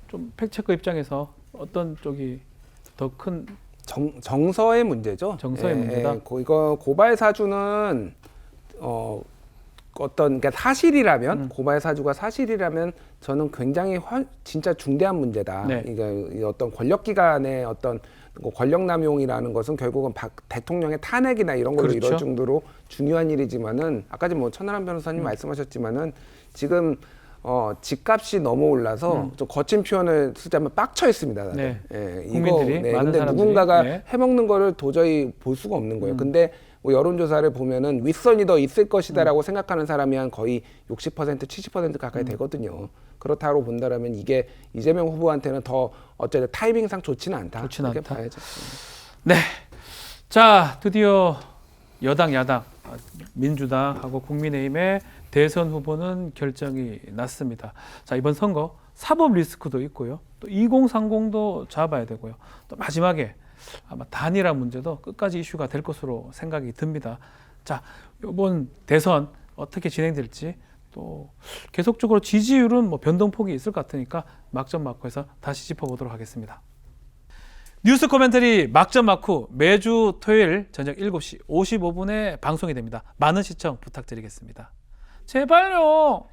좀 팩체크 입장에서 어떤 쪽이 더 큰 정서의 문제죠. 정서의 문제다? 이거 고발 사주는 어떤 그러니까 사실이라면 고발 사주가 사실이라면 저는 굉장히 진짜 중대한 문제다. 네. 이게 어떤 권력기관의 어떤 권력남용이라는 것은 결국은 대통령의 탄핵이나 이런 걸로 그렇죠. 이럴 정도로 중요한 일이지만은 아까 지금 뭐 천하람 변호사님 말씀하셨지만은 지금 집값이 너무 올라서 좀 거친 표현을 쓰자면 빡쳐 있습니다. 다들. 네. 예, 국민들이, 많은 근데 사람들이. 누군가가 네. 해먹는 거를 도저히 볼 수가 없는 거예요. 근데 뭐 여론조사를 보면은 윗선이 더 있을 것이다라고 생각하는 사람이 한 거의 60%, 70% 가까이 되거든요. 그렇다고 본다라면 이게 이재명 후보한테는 더 어쨌든 타이밍상 좋지는 않다. 좋지는 이렇게 않다. 봐야죠. 네. 자, 드디어 여당, 야당, 민주당하고 국민의힘의 대선 후보는 결정이 났습니다. 자, 이번 선거 사법 리스크도 있고요. 또 2030도 잡아야 되고요. 또 마지막에 아마 단일화 문제도 끝까지 이슈가 될 것으로 생각이 듭니다. 자, 이번 대선 어떻게 진행될지 또 계속적으로 지지율은 뭐 변동폭이 있을 것 같으니까 막전 막후에서 다시 짚어보도록 하겠습니다. 뉴스 코멘터리 막전 막후 매주 토요일 저녁 7시 55분에 방송이 됩니다. 많은 시청 부탁드리겠습니다. 제발요.